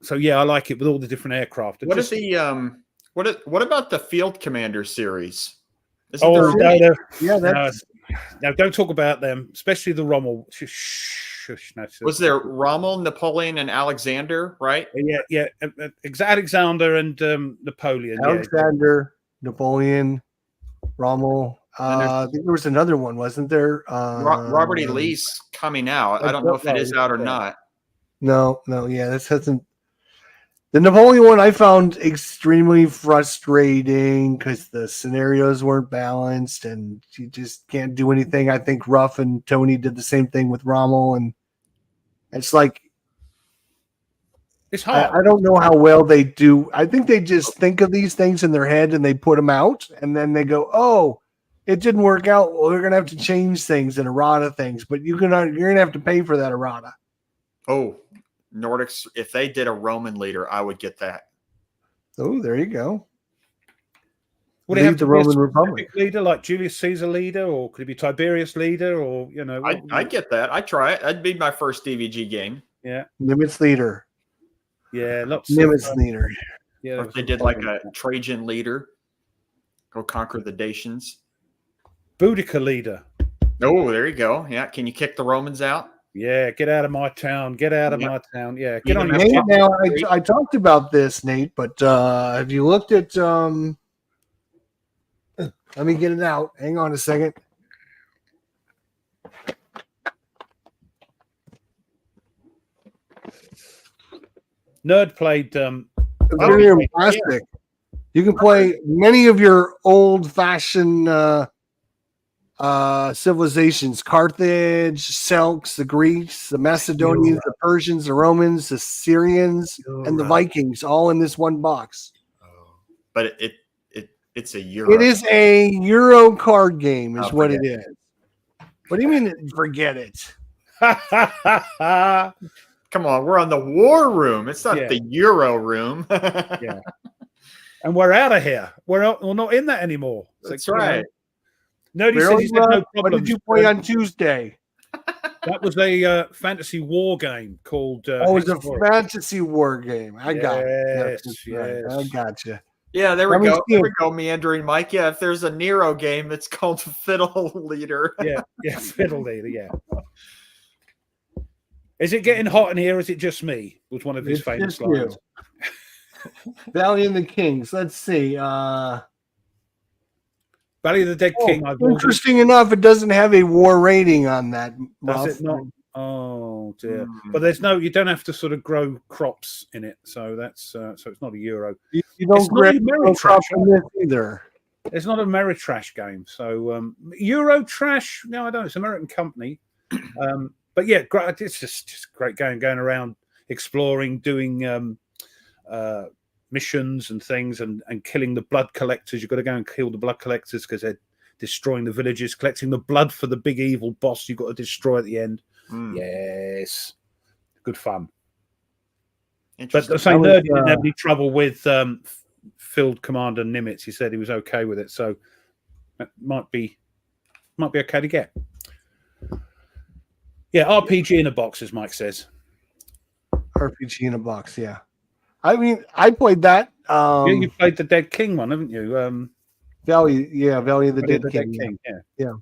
So yeah, I like it with all the different aircraft. What about the Field Commander series? No, that's no, don't talk about them, especially the Rommel. Was there Rommel, Napoleon, and Alexander, right? Yeah. Alexander and Napoleon. Alexander, Napoleon, Rommel. I think there was another one, wasn't there? Robert E. Lee's coming out. I don't know if it is out or not. No, yeah, this hasn't. The Napoleon one I found extremely frustrating because the scenarios weren't balanced and you just can't do anything. I think Ruff and Tony did the same thing with Rommel, and it's like it's hard. I don't know how well they do. I think they just think of these things in their head and they put them out, and then they go, "Oh, it didn't work out. Well, we're gonna have to change things and errata things, but you're gonna have to pay for that errata." Oh. Nordics, if they did a Roman leader, I would get that. Oh, there you go. Would it have the Roman Republic leader, like Julius Caesar leader, or could it be Tiberius leader, or I'd get that. I'd try it. That'd be my first DVG game. Yeah, Nimitz leader. Yeah, lots. Nimitz leader. Yeah, or if they did like a Trajan leader, go conquer the Dacians. Boudica leader. Oh, there you go. Yeah, can you kick the Romans out? Yeah, get out of my town. Get out of my town. Yeah, get on. Nate, now I talked about this, Nate, but have you looked at? Let me get it out. Hang on a second. Nerd played. Very plastic. Yeah. You can play many of your old-fashioned civilizations: Carthage, Celts, the Greeks, the Macedonians, the Persians, the Romans, the Syrians, and the Vikings, all in this one box. But it's a Euro. It is a Euro card game, is what it is. What do you mean? Forget it. Come on, we're on the war room. It's not the Euro room. Yeah, and we're out of here. We're not in that anymore. That's right. Nerdy says he's had no problem. What did you play on Tuesday? That was a fantasy war game called. It was a fantasy war game. I got it. Yes. I got you. Yeah, there Let we me go. see There it. we go, meandering Mike. Yeah, if there's a Nero game, it's called Fiddle Leader. Yeah, Fiddle Leader, yeah. Is it getting hot in here? Or is it just me? Was one of his It's famous just you. lines. Valley and the Kings. Let's see. Valley of the Dead King. I've ordered. Interesting enough, it doesn't have a war rating on that. Does Ruff. it not? Oh dear! Mm. But there's no. You don't have to sort of grow crops in it, so that's so it's not a Euro. You It's don't not a grab no Ameritrash. crop from this either. It's not a Ameritrash game. So Euro Trash. No, I don't. It's an American company. But yeah, it's just a great game. Going around exploring, doing missions and things, and killing the blood collectors. You've got to go and kill the blood collectors because they're destroying the villages, collecting the blood for the big evil boss you've got to destroy at the end. Yes, good fun. But the same nerd didn't have any trouble with Field Commander Nimitz. He said he was okay with it, so that might be okay to get. Yeah, RPG in a box, as Mike says. RPG in a box, yeah. I mean, I played that. You played the Dead King one, haven't you? Valley of the Dead King. Yeah.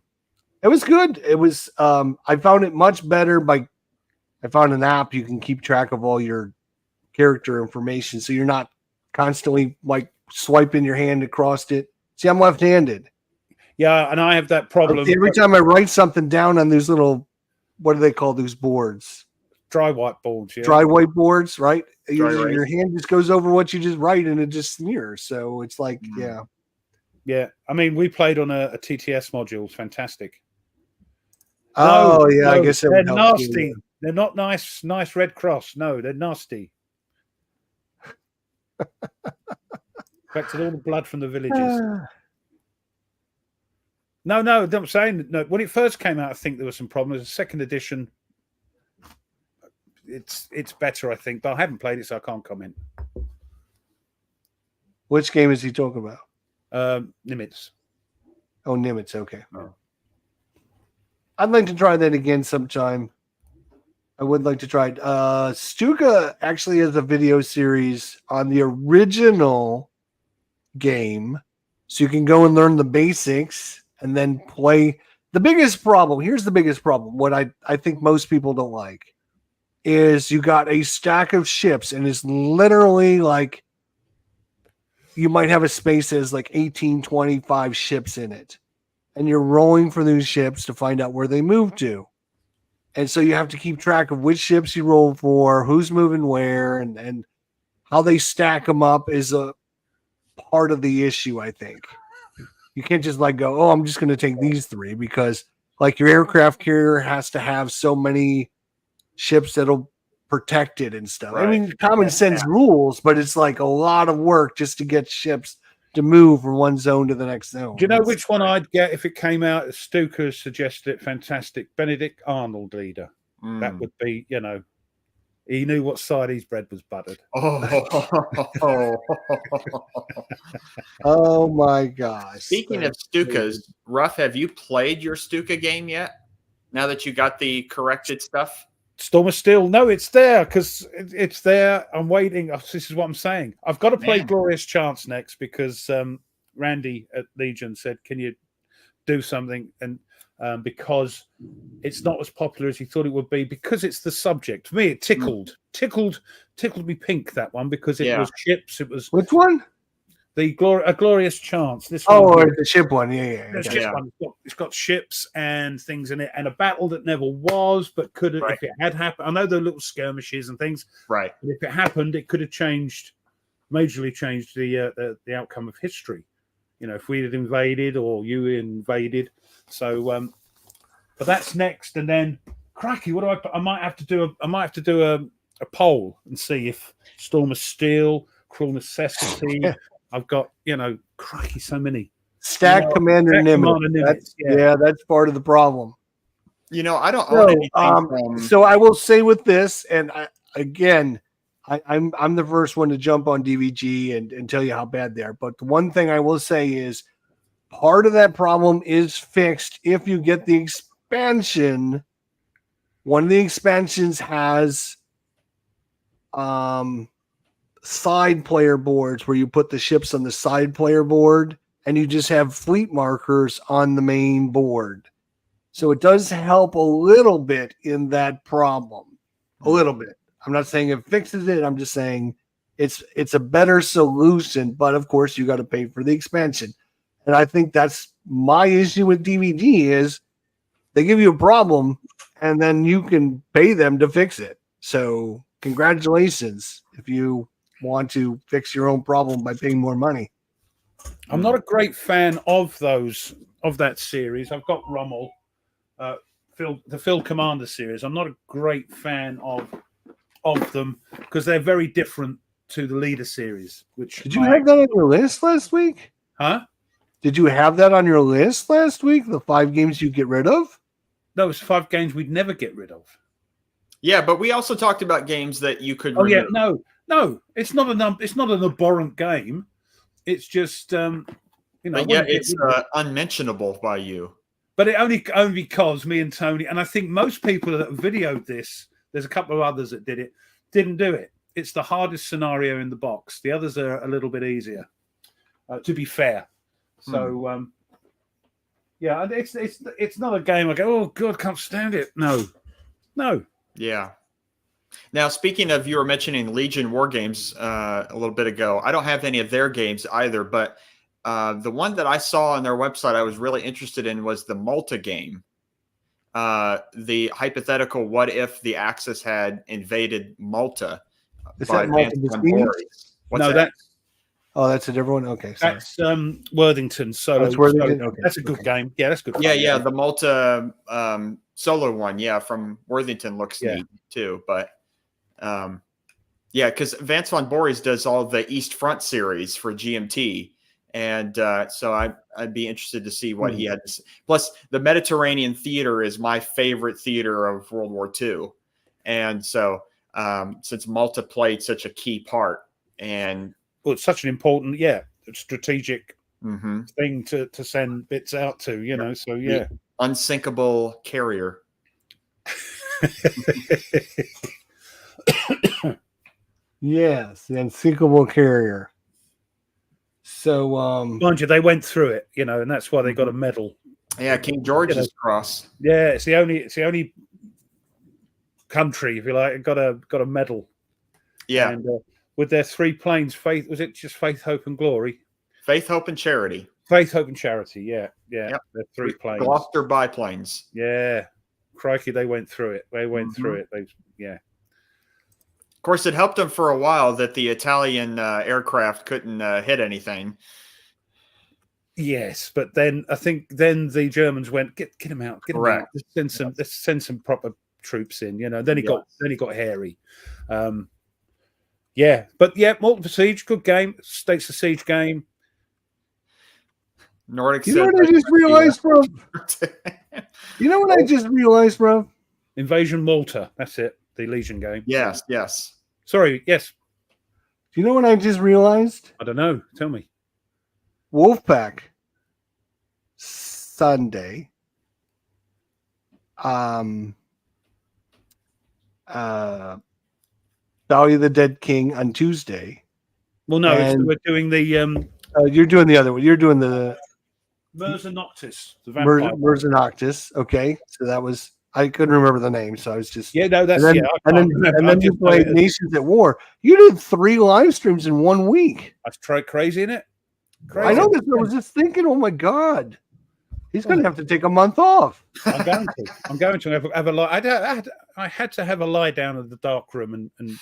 It was good. It was I found it much better I found an app you can keep track of all your character information so you're not constantly like swiping your hand across it. See, I'm left-handed. Yeah, and I have that problem. Every time I write something down on these little, what do they call those boards? Dry whiteboards, yeah. Dry whiteboards, right? Dry Your hand just goes over what you just write and it just smears. So it's like, yeah. Yeah, I mean, we played on a TTS module. It's fantastic. Oh, yeah, I guess they're nasty. They're not nice Red Cross. No, they're nasty. Collected all the blood from the villages. No, I'm saying no. When it first came out, I think there was some problems. The second edition, it's better, I think, but I haven't played it, so I can't comment. Which game is he talking about? Nimitz. Oh, Nimitz. Okay. Oh. I'd like to try that again sometime. I would like to try it. Stuka actually has a video series on the original game, so you can go and learn the basics and then play. The biggest problem, here's the biggest problem, what I think most people don't like, is you got a stack of ships and it's literally like you might have a space that has like 18, 25 ships in it. And you're rolling for those ships to find out where they move to. And so you have to keep track of which ships you roll for, who's moving where, and how they stack them up is a part of the issue, I think. You can't just like go, oh, I'm just going to take these three, because like your aircraft carrier has to have so many ships that'll protect it and stuff. Right. I mean, common sense rules, but it's like a lot of work just to get ships to move from one zone to the next zone. Do you know which one I'd get if it came out? Stuka suggested it. Fantastic. Benedict Arnold leader. That would be, he knew what side his bread was buttered. Oh my gosh. Speaking of Stukas, Ruff, have you played your Stuka game yet? Now that you got the corrected stuff? Storm of Steel. No, it's there because it's there. I'm waiting. This is what I'm saying. I've got to play Glorious Chance next because Randy at Legion said, can you do something? And because it's not as popular as he thought it would be, because it's the subject. For me, it tickled me pink, that one, because it was ships. It was which one? A Glorious Chance. This one. Oh, the ship one. Yeah. It's got ships and things in it, and a battle that never was, but could have, if it had happened. I know there were little skirmishes and things. Right. But if it happened, it could have majorly changed the outcome of history. If we had invaded or you invaded. So, but that's next, and then cracky. What do I might have to do a poll and see if Storm of Steel, Cruel Necessity. I've got, cracky, so many. Stack Commander Nimitz. That's part of the problem. I don't own anything. So I will say with this, and I'm the first one to jump on DVG and tell you how bad they are. But the one thing I will say is part of that problem is fixed if you get the expansion. One of the expansions has side player boards where you put the ships on the side player board and you just have fleet markers on the main board. So it does help a little bit in that problem. A little bit. I'm not saying it fixes it. I'm just saying it's a better solution, but of course you got to pay for the expansion. And I think that's my issue with DVD is they give you a problem and then you can pay them to fix it. So congratulations if you want to fix your own problem by paying more money. I'm not a great fan of that series. I've got Rommel, the Phil Commander series. I'm not a great fan of them because they're very different to the Leader series. Which did you have that on your list last week? Huh? Did you have that on your list last week? The 5 games you get rid of? No, it's 5 games we'd never get rid of. Yeah, but we also talked about games that you could. Oh remove. yeah, no, it's not an abhorrent game. It's just But yeah, it's unmentionable by you. But it only because me and Tony, and I think most people that videoed this, there's a couple of others that did it, didn't do it. It's the hardest scenario in the box. The others are a little bit easier, to be fair. So, yeah, it's not a game I go, oh, God, can't stand it. No. Yeah. Now, speaking of, you were mentioning Legion War Games a little bit ago. I don't have any of their games either, but the one that I saw on their website I was really interested in was the Malta game. The hypothetical, what if the Axis had invaded Malta? Is that Malta? No, that's a different one. Okay, sorry. That's Worthington solo. That's Worthington. Okay, that's a good game. Yeah, that's good. Yeah, the Malta solo one. Yeah, from Worthington looks neat too. But yeah, because Vance von Boris does all the East Front series for GMT. And so I'd be interested to see what he had to say. Plus, the Mediterranean theater is my favorite theater of World War II. And so since Malta played such a key part, and well, it's such an important, strategic thing to send bits out to, you know. So yeah, the unsinkable carrier. Yes, the unsinkable carrier. So, mind you, they went through it, you know, and that's why they got a medal. Yeah, King George's cross. Yeah, it's the only country, if you like, got a medal. Yeah, and with their 3 planes, was it just Faith, Hope, and Glory? Faith, Hope, and Charity. Faith, Hope, and Charity. Yeah. Yep. They're 3 planes. Gloucester biplanes. Yeah, crikey, they went through it. They went through it. Of course, it helped them for a while that the Italian aircraft couldn't hit anything. Yes, but then I think the Germans went, get them out, get them out. Let's send some proper troops in, you know. Then he got hairy. But Malta Siege, good game. States of Siege game. Nordic. You know what I just realized, bro? You know what I just realized, bro? Invasion Malta. That's it. The Legion game. Yes. Sorry. Yes. Do you know what I just realized? I don't know. Tell me. Wolfpack Sunday. Valley of the Dead King on Tuesday. Well, no, we're doing the. You're doing the other one. You're doing the Murza Noctis. The vampire. Murza Noctis. Okay, so that was. I couldn't remember the name, so I was just. Yeah, no, that's. And then you played Nations at War. You did 3 live streams in 1 week. That's crazy, isn't it? Crazy. I know this. I was just thinking, oh my god, he's going to have to take a month off. I'm going to have a lie. I had to have a lie down in the dark room and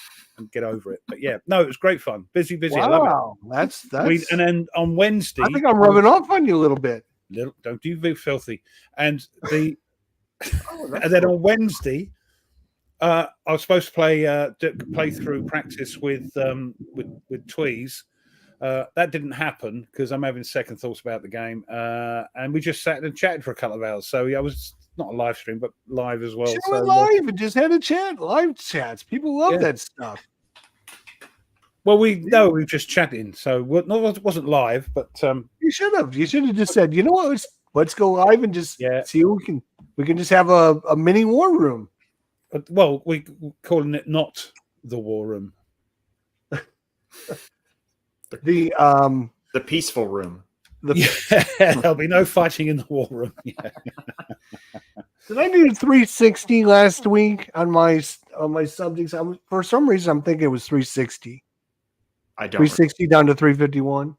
get over it. But yeah, no, it was great fun. Busy. Wow, I love it. That's. And then on Wednesday, I think I'm rubbing off on you a little bit. Don't do be filthy. And the and then on Wednesday, I was supposed to play through practice with Tweez. That didn't happen because I'm having second thoughts about the game, and we just sat and chatted for a couple of hours. So yeah, I was not a live stream, but live as well. She went live and just had a chat, live chats. People love that stuff. Well, we were just chatting, so it wasn't live, but you should have. You should have just said, you know what, let's go live and just see what we can just have a mini war room. Well, we're calling it not the war room. The peaceful room. Yeah, there'll be no fighting in the war room. Yeah. Did I do 360 last week on my subjects? For some reason, I'm thinking it was 360. I don't. 360 down to 351.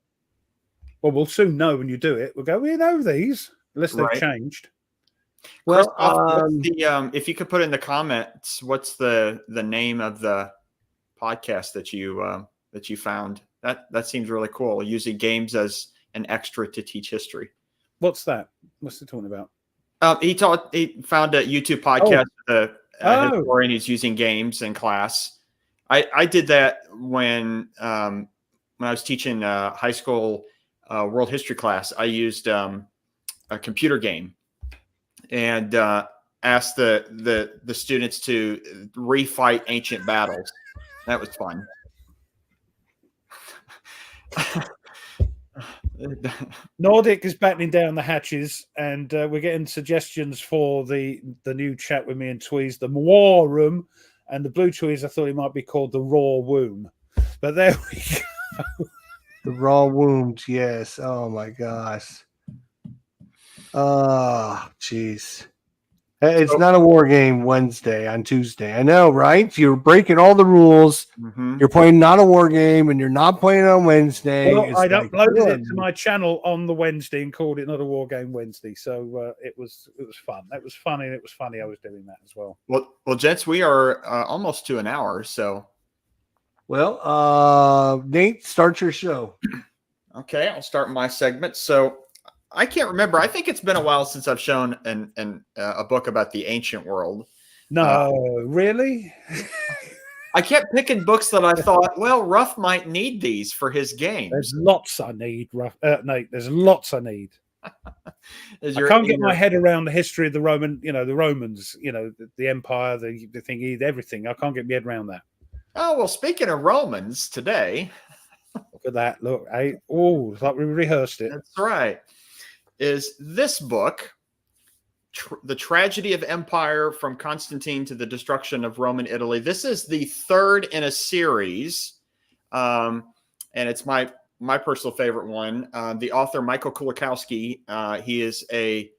Well, we'll soon know when you do it. We'll go, we know these, unless they've changed. Well, if you could put in the comments, what's the name of the podcast that you found? That seems really cool. Using games as an extra to teach history. What's that? What's he talking about? He found a YouTube podcast with a historian who's using games in class. I did that when I was teaching high school world history class. I used a computer game and asked the students to refight ancient battles. That was fun. Nordic is battening down the hatches, and we're getting suggestions for the new chat with me and Tweez, the War Room, and the blue Tweez. I thought it might be called the Raw Womb, but there we go. The raw wombs, yes. Oh my gosh. Oh, jeez. It's not a war game Wednesday on Tuesday. I know, right? You're breaking all the rules. Mm-hmm. You're playing not a war game, and you're not playing on Wednesday. Well, I'd uploaded it to my channel on the Wednesday and called it not a war game Wednesday. So it was fun. That was funny, and it was funny I was doing that as well. Well, gents, we are almost to an hour. So, well, Nate, start your show. Okay, I'll start my segment. So, I can't remember. I think it's been a while since I've shown a book about the ancient world. No, really? I kept picking books that I thought, well, Ruff might need these for his games. There's lots I need, Ruff. Nate, there's lots I need. I can't get my head around the history of the Roman, the Romans, the empire, the thingy, everything. I can't get my head around that. Oh, well, speaking of Romans today. Look at that. Look. It's like we rehearsed it. That's right. Is this book, The Tragedy of Empire from Constantine to the Destruction of Roman Italy. This is the third in a series, and it's my personal favorite one. The author, Michael Kulikowski, he is a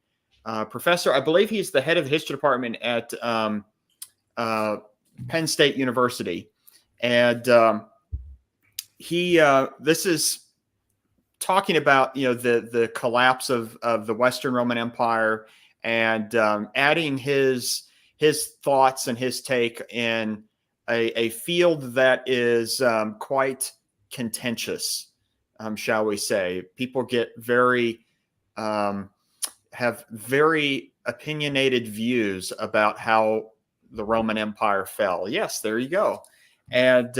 professor. I believe he's the head of the history department at Penn State University. And this is talking about the collapse of the Western Roman Empire and adding his thoughts and his take in a field that is quite contentious, shall we say. People get have very opinionated views about how the Roman Empire fell. Yes, there you go. And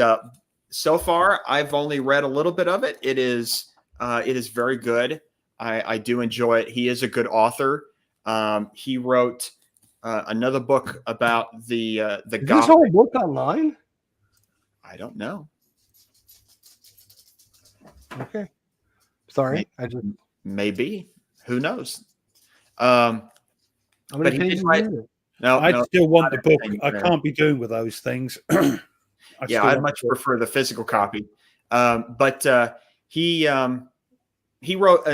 so far, I've only read a little bit of it. It is very good. I do enjoy it. He is a good author. He wrote another book about the Is Gothic. this whole book online? I don't know. Okay. Sorry. Maybe. Who knows? How many but he pages did write, is it? No, I still want the book. I there. can't be doing with those things. I'd much prefer the physical copy. But he wrote.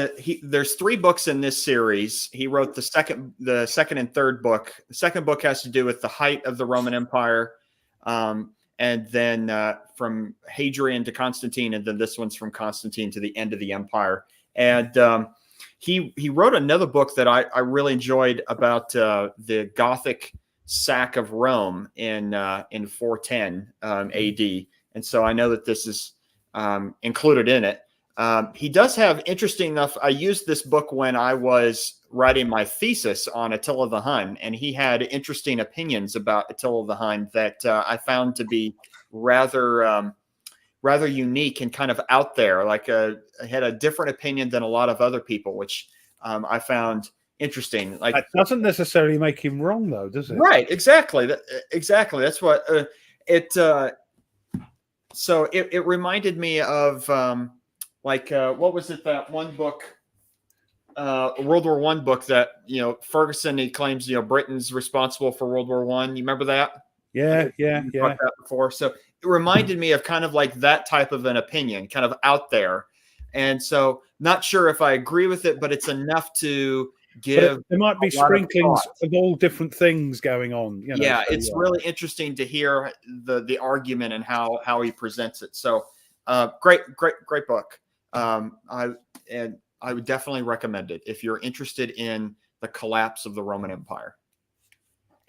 There's 3 books in this series. He wrote the second and third book. The second book has to do with the height of the Roman Empire, and then from Hadrian to Constantine, and then this one's from Constantine to the end of the empire. And he wrote another book that I really enjoyed about the Gothic sack of Rome in 410 AD. And so I know that this is included in it. He does have, interesting enough, I used this book when I was writing my thesis on Attila the Hun, and he had interesting opinions about Attila the Hun that I found to be rather unique and kind of out there. Like I had a different opinion than a lot of other people, which I found interesting. Like, that doesn't necessarily make him wrong, though, does it? Right? Exactly. Exactly. That's what it. So it reminded me of what was it, that one book, World War I book that Ferguson, he claims Britain's responsible for World War I. You remember that? Yeah. Talked about before. So reminded me of kind of like that type of an opinion, kind of out there. And so not sure if I agree with it, but it's enough to give. There might be sprinklings of all different things going on. You know, yeah, so, it's really interesting to hear the argument and how he presents it. So great book. I would definitely recommend it if you're interested in the collapse of the Roman Empire.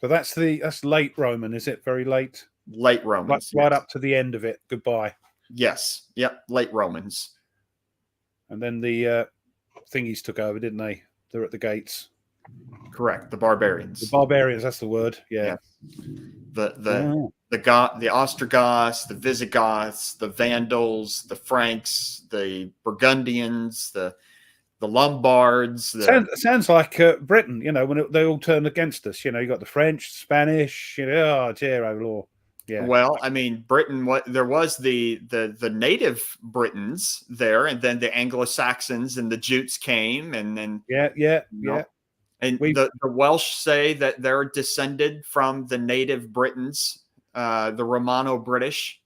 So that's late Roman, is it? Very late? Late Romans. Right up to the end of it. Goodbye. Yes. Yep. Late Romans. And then the thingies took over, didn't they? They're at the gates. Correct. The barbarians. The barbarians, that's the word. Yeah. The Ostrogoths, the Visigoths, the Vandals, the Franks, the Burgundians, the Lombards. Sounds like Britain, you know, when they all turned against us. You know, you got the French, Spanish, you know, oh dear, oh Lord. Yeah. Well, I mean, Britain. There was the native Britons there, and then the Anglo-Saxons and the Jutes came, and then yeah. And the Welsh say that they're descended from the native Britons, the Romano-British,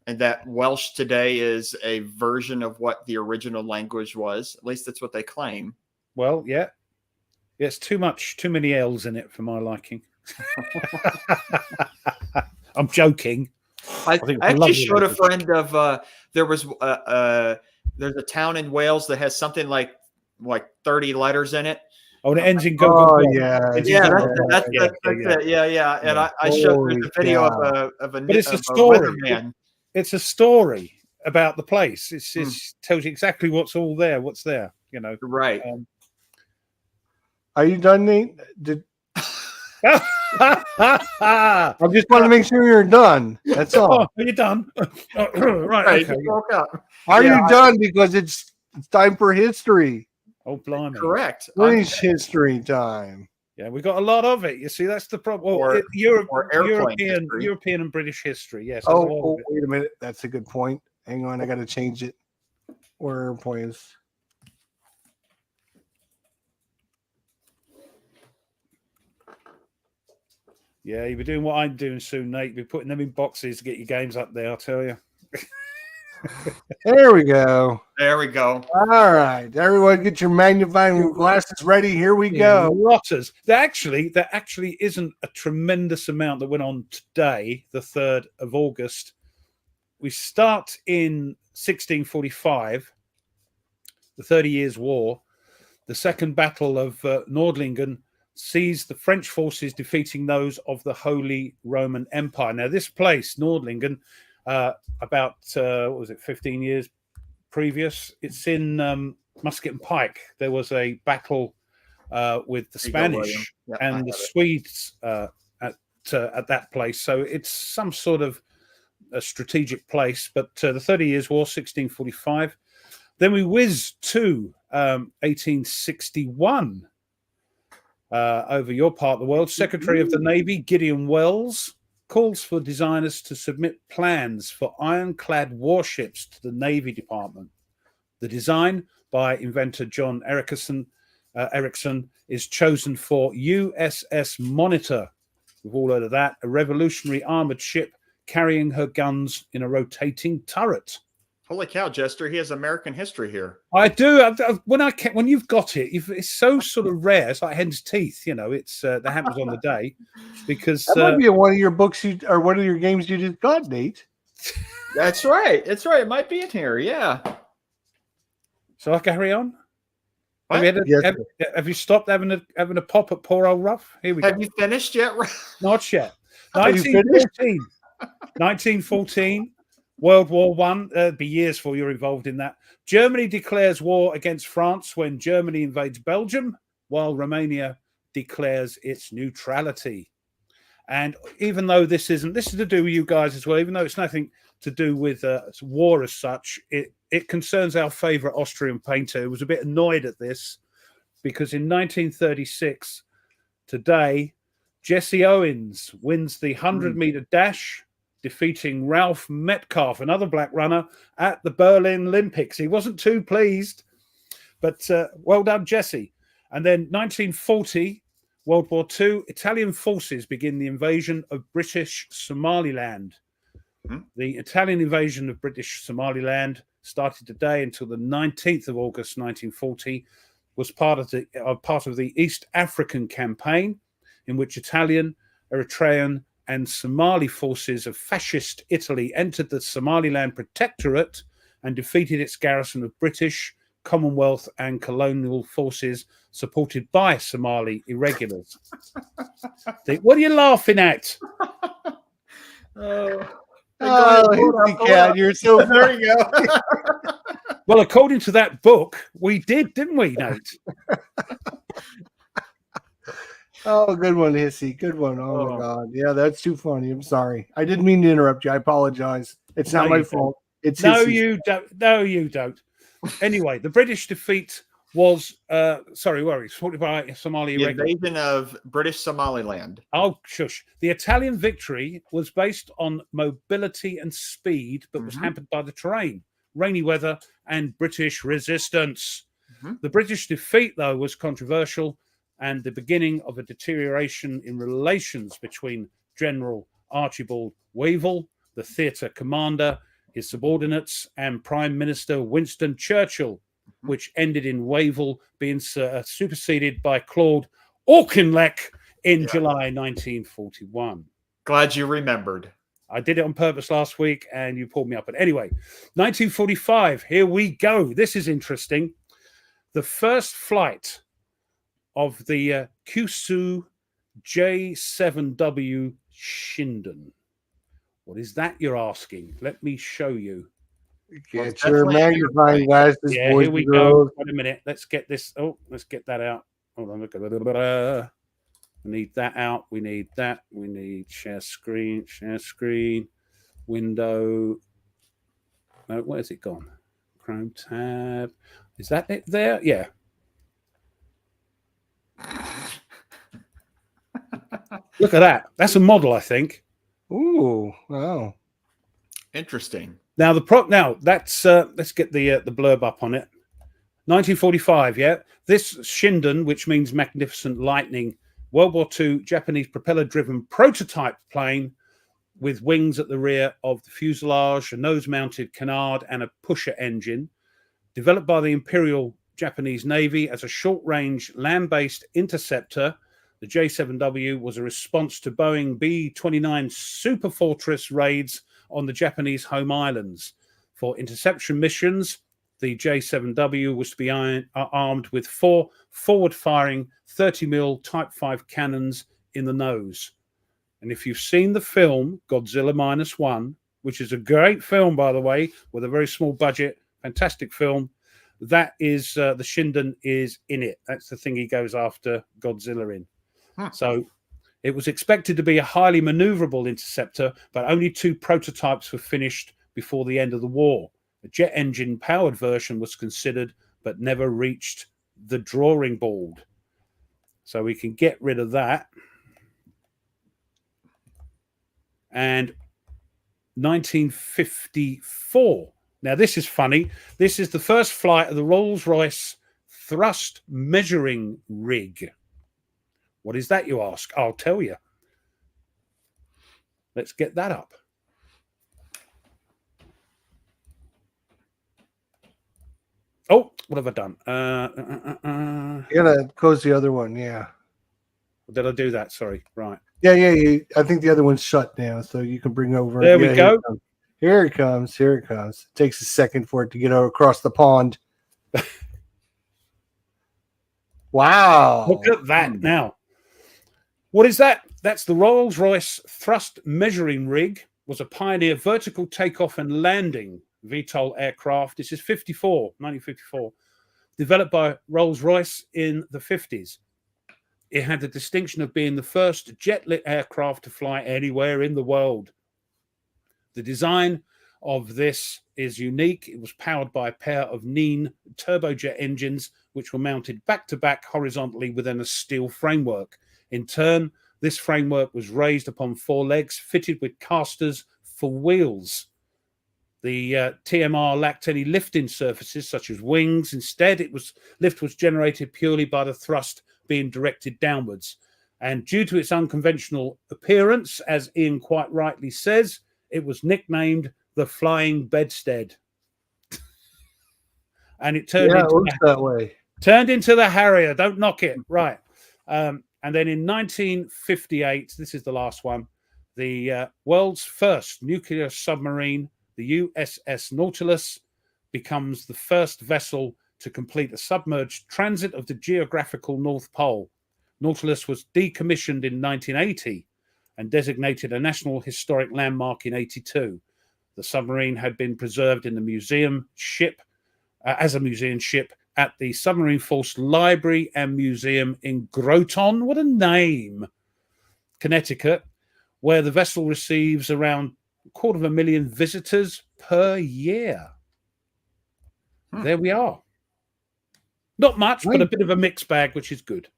and that Welsh today is a version of what the original language was. At least that's what they claim. Well, yeah. It's too many L's in it for my liking. I'm joking. I actually showed a friend of there's a town in Wales that has something like 30 letters in it. Oh, and it ends in go. Oh, yeah. That's it. Yeah. And I showed there's a video of a but it's a story. It's a story about the place. It tells you exactly what's there, you know. Right. Are you done, Nate? I just want to make sure you're done. That's all. Are you done? Right. Okay. Are you done? Because it's time for history. Oh, blimey. Correct. British history time. Yeah, we got a lot of it. You see, that's the problem. European and British history. Yes. Oh, wait a minute. That's a good point. Hang on. I got to change it. Where airplanes? Yeah, you'll be doing what I'm doing soon, Nate. You'll be putting them in boxes to get your games up there, I'll tell you. There we go. All right, everyone, get your magnifying glasses ready. Here we go. Rotters. There actually isn't a tremendous amount that went on today, the 3rd of August. We start in 1645, the 30 Years' War. The Second Battle of Nordlingen sees the French forces defeating those of the Holy Roman Empire. Now, this place, Nordlingen, about 15 years previous, it's in Musket and Pike. There was a battle with the Spanish and the Swedes at that place. So it's some sort of a strategic place. But the 30 Years' War, 1645. Then we whiz to 1861. Over your part of the world, Secretary of the Navy Gideon Wells calls for designers to submit plans for ironclad warships to the Navy Department. The design by inventor John Ericsson is chosen for USS Monitor. We've all heard of that, a revolutionary armored ship carrying her guns in a rotating turret. Holy cow, Jester! He has American history here. I do. When you've got it, it's so sort of rare. It's like hen's teeth, you know. It's that happens on the day, because that might be one of your books or one of your games you just got, Nate. That's right. It might be in here. Yeah. So I carry on. Have you stopped having a pop at poor old Ruff? Here we go. Have you finished yet? Not yet. 1914. World War I, it'd be years before you're involved in that. Germany declares war against France when Germany invades Belgium, while Romania declares its neutrality. And even though this is to do with you guys as well, even though it's nothing to do with war as such, it concerns our favorite Austrian painter who was a bit annoyed at this, because in 1936, today, Jesse Owens wins the 100-meter dash, defeating Ralph Metcalfe, another black runner, at the Berlin Olympics. He wasn't too pleased, but well done, Jesse. And then 1940, World War II, Italian forces begin the invasion of British Somaliland. The Italian invasion of British Somaliland started today until the 19th of August 1940, was part of the East African campaign, in which Italian, Eritrean, and Somali forces of fascist Italy entered the Somaliland Protectorate and defeated its garrison of British, Commonwealth, and colonial forces supported by Somali irregulars. What are you laughing at? You're so there you go. Well, according to that book, we did, didn't we, Nate? Oh, good one, Hissy. Good one. Oh my God. Yeah, that's too funny. I'm sorry. I didn't mean to interrupt you. I apologize. It's not my fault. It's you don't. No, you don't. Anyway, the British defeat was supported by Somali The irregulars. invasion of British Somaliland. Oh, shush. The Italian victory was based on mobility and speed, but was hampered by the terrain, rainy weather, and British resistance. The British defeat, though, was controversial and the beginning of a deterioration in relations between General Archibald Wavell, the theatre commander, his subordinates, and Prime Minister Winston Churchill, which ended in Wavell being superseded by Claude Auchinleck in July 1941. Glad you remembered. I did it on purpose last week and you pulled me up. But anyway, 1945, here we go. This is interesting. The first flight of the Kyushu J7W Shinden. What is that, you're asking? Let me show you. Get your magnifying glasses. Yeah, here we go. Wait a minute. Let's get this. Oh, let's get that out. Hold on. Look at that. We need that out. We need that. We need share screen. Share screen. Window. No, where's it gone? Chrome tab. Is that it there? Yeah. Look at that. That's a model, I think. Ooh, wow. Interesting. Now that's let's get the blurb up on it. 1945, yeah. This Shinden, which means magnificent lightning, World War II Japanese propeller-driven prototype plane with wings at the rear of the fuselage, a nose-mounted canard, and a pusher engine, developed by the Imperial Japanese Navy as a short-range land-based interceptor. The J7W was a response to Boeing B-29 Super Fortress raids on the Japanese home islands. For interception missions, the J7W was to be armed with 4 forward-firing 30mm Type 5 cannons in the nose. And if you've seen the film Godzilla Minus One, which is a great film, by the way, with a very small budget, fantastic film, that is the Shinden is in it. That's the thing he goes after Godzilla in. So it was expected to be a highly maneuverable interceptor, but only 2 prototypes were finished before the end of the war. A jet engine powered version was considered, but never reached the drawing board. So we can get rid of that. And 1954. Now, this is funny. This is the first flight of the Rolls-Royce thrust measuring rig. What is that, you ask? I'll tell you. Let's get that up. Oh, what have I done? You gotta close the other one, yeah. Did I do that? Sorry. Right. Yeah. I think the other one's shut now, so you can bring over. There we go. Here it comes. It takes a second for it to get across the pond. Wow. Look at that now. What is that? That's the Rolls-Royce thrust measuring rig. Was a pioneer vertical takeoff and landing VTOL aircraft. This is 1954, developed by Rolls-Royce in the 50s. It had the distinction of being the first jet-lit aircraft to fly anywhere in the world. The design of this is unique. It was powered by a pair of Neen turbojet engines, which were mounted back-to-back horizontally within a steel framework. In turn, this framework was raised upon 4 legs, fitted with casters for wheels. The TMR lacked any lifting surfaces, such as wings. Instead, lift was generated purely by the thrust being directed downwards. And due to its unconventional appearance, as Ian quite rightly says, It was nicknamed the Flying Bedstead. And it turned Yeah, it into looks that way. Turned into the Harrier. Don't knock it. Right. And then in 1958, this is the last one, the world's first nuclear submarine, the USS Nautilus, becomes the first vessel to complete a submerged transit of the geographical North Pole. Nautilus was decommissioned in 1980 and designated a National Historic Landmark in 82. The submarine had been preserved in the museum ship, as a museum ship, at the Submarine Force Library and Museum in Groton, what a name, Connecticut, where the vessel receives around 250,000 visitors per year. There we are. Not much, but a bit of a mixed bag, which is good.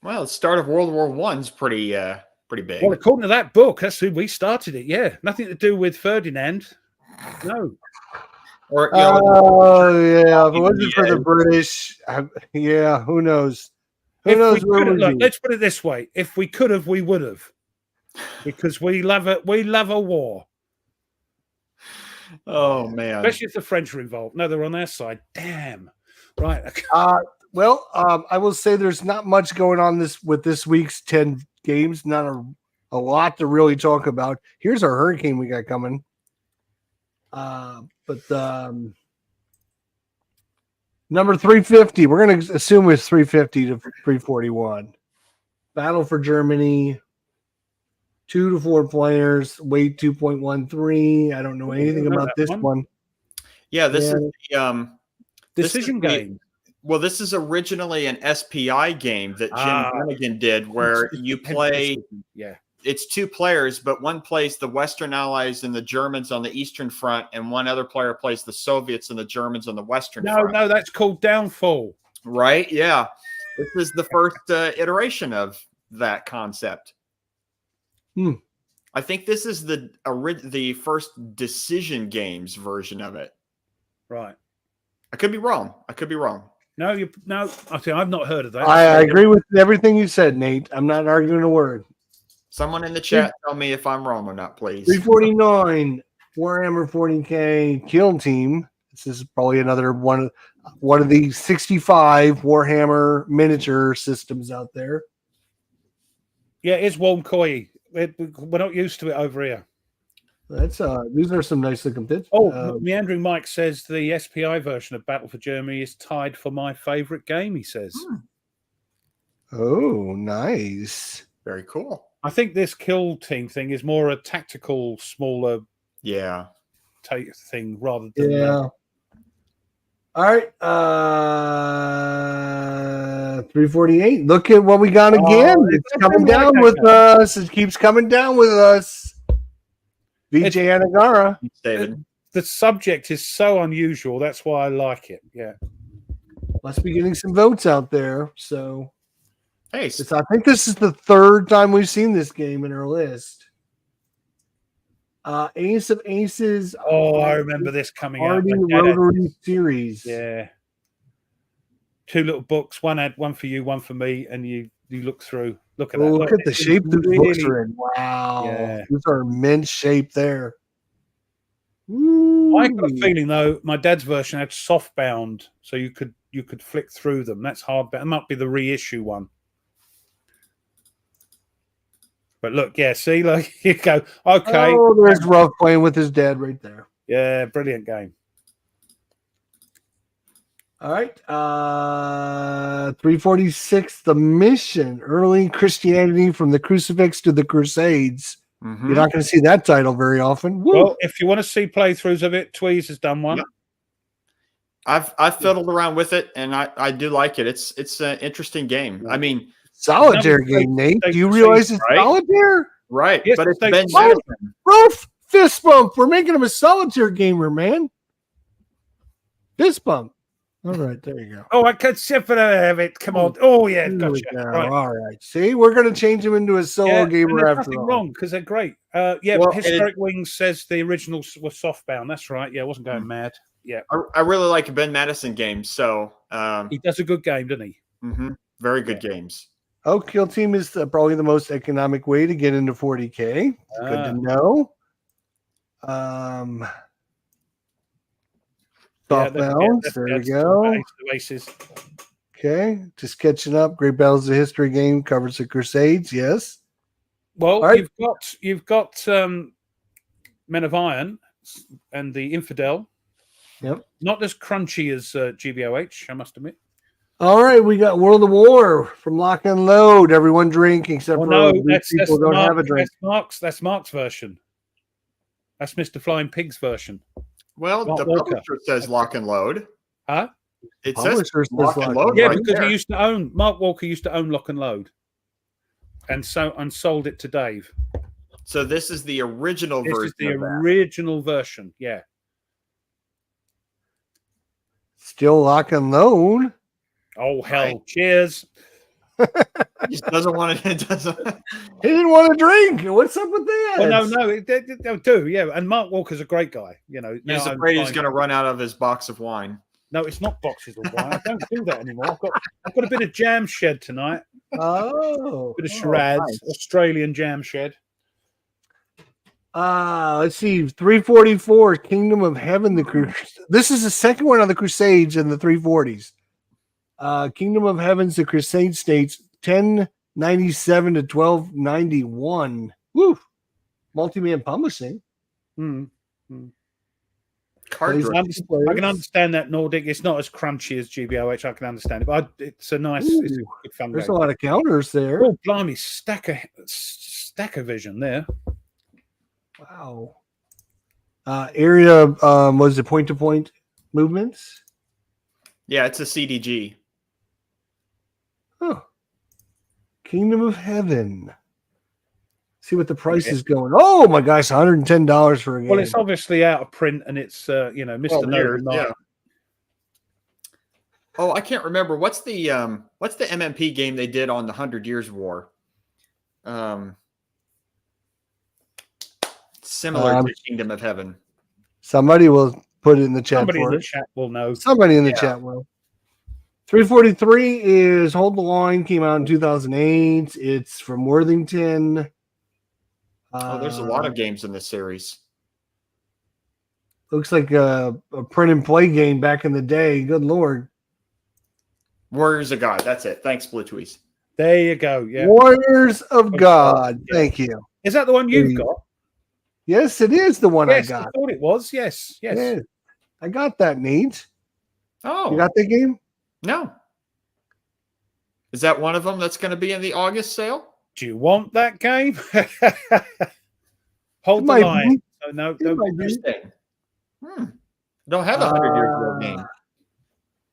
Well, the start of World War One's pretty big. Well, according to that book, that's who we started it. Yeah, nothing to do with Ferdinand. No. Or, yeah, if it wasn't for the British, yeah, who knows? Who knows where we'd be? Let's put it this way: if we could have, we would have, because we love it. We love a war. Oh man! Especially if the French are involved. No, they're on their side. Damn. Right. Well, I will say there's not much going on with this week's 10 games. Not a lot to really talk about. Here's our hurricane we got coming. But number 350, we're going to assume it's 350 to 341. Battle for Germany, 2 to 4 players, weight 2.13. I don't know anything about this one. Yeah, this is the decision game. Well, this is originally an SPI game that Jim Brannigan did, where you play. Yeah. It's 2 players, but one plays the Western Allies and the Germans on the Eastern Front, and one other player plays the Soviets and the Germans on the Western Front. No, that's called Downfall. Right? Yeah. This is the first iteration of that concept. I think this is the first decision games version of it. Right. I could be wrong. No, I've not heard of that. I agree with everything you said, Nate. I'm not arguing a word. Someone in the chat tell me if I'm wrong or not, please. 349 Warhammer 40K Kill Team. This is probably another one of the 65 Warhammer miniature systems out there. Yeah, it's warm koi. We're not used to it over here. That's these are some nice looking bits. Oh, Meandering Mike says the SPI version of Battle for Germany is tied for my favorite game, he says. Oh, nice. Very cool. I think this Kill Team thing is more a tactical, smaller thing rather than All right. 348. Look at what we got again. It's coming down with us. It keeps coming down with us. VJ Anagara. David. The subject is so unusual. That's why I like it. Yeah. Must be getting some votes out there. So hey, I think this is the 3rd time we've seen this game in our list. Ace of Aces. Oh, I remember this coming out. Rotary series. Yeah. 2 little books. One had one for you, one for me, and you look through. Look at that. Look at the shape the books are in. Wow. Yeah. Those are immense shape there. I got a feeling though, my dad's version had soft bound, so you could flick through them. That's hard, but it might be the reissue one. But look, yeah, see, like you go, okay. Oh, there's Ruff playing with his dad right there. Yeah, brilliant game. All right. 346, The Mission, Early Christianity from the Crucifix to the Crusades. Mm-hmm. You're not going to see that title very often. Woo. Well, if you want to see playthroughs of it, Tweez has done one. Yeah. I've fiddled around with it, and I do like it. It's an interesting game. I mean, solitaire game, Nate. Do you realize it's solitaire? Right. Yes, but it's Ben Madison. Ruff, fist bump. We're making him a solitaire gamer, man. Fist bump. All right, there you go. Oh, I could sip it. Come on. Oh, yeah, gotcha. Right. All right. See, we're going to change him into a solo gamer after nothing all. Wrong, because they're great. Historic Wings says the originals were softbound. That's right. Yeah, I wasn't going mad. Yeah. I really like Ben Madison games, so he does a good game, doesn't he? Mm-hmm. Very good games. Oak Kill Team is probably the most economic way to get into 40K. Good to know. Soft Mounds. There we go. Aces. Okay, just catching up. Great Battles of History game covers the Crusades. Yes. Well, right. you've got Men of Iron and the Infidel. Yep. Not as crunchy as GBOH, I must admit. All right, we got World of War from Lock and Load. Everyone drink except for people don't have a drink. That's Mark's version. That's Mr. Flying Pig's version. Well, Mark the Walker. publisher says Lock and Load. Huh? It says Lock and Load. Yeah, right because there. he used to own Mark Walker used to own Lock and Load, and sold it to Dave. So this is the original version. This is the original version. Yeah. Still Lock and Load. Oh hell! Right. Cheers. He just doesn't want to. It doesn't. He didn't want to drink. What's up with that? Well, no, do yeah. And Mark Walker's a great guy. You know, He's afraid he's going to run out of his box of wine. No, it's not boxes of wine. I don't do that anymore. I've got a bit of jam shed tonight. Oh, Bit of charades, nice. Australian jam shed. Let's see, 344, Kingdom of Heaven. This is the second one on the Crusades in the 340s. Kingdom of Heaven's the Crusade States, 1097 to 1291. Woo! Multi-man publishing. Card I can understand that Nordic. It's not as crunchy as GBOH. I can understand it, but it's a nice, it's a good fun There's game. a lot of counters there. Oh, blimey, stack of vision there. Wow. Area was it point-to-point movements? Yeah, it's a CDG. Oh. Kingdom of Heaven. See what the price is going. Oh my gosh, $110 for a game. Well, it's obviously out of print, and it's Mr. Weird, No. yeah. Oh, I can't remember what's the MMP game they did on the 100 Years War. Similar to Kingdom of Heaven. Somebody will put it in the chat. Somebody for in the us. chat will know. Somebody in the chat will. 343 is Hold the Line. Came out in 2008. It's from Worthington. There's a lot of games in this series. Looks like a print and play game back in the day. Good Lord. Warriors of God. That's it. Thanks, Blue Tweez. There you go. Yeah. Warriors of God. Yeah. Thank you. Is that the one you've got? Yes, it is the one yes, I got. I thought it was. Yes. Yeah, I got that, Nate. Oh. You got the game? No. Is that one of them that's going to be in the August sale? Do you want that game? Hold the line. Oh, no, don't. Interesting. Don't have a 100 Years War game.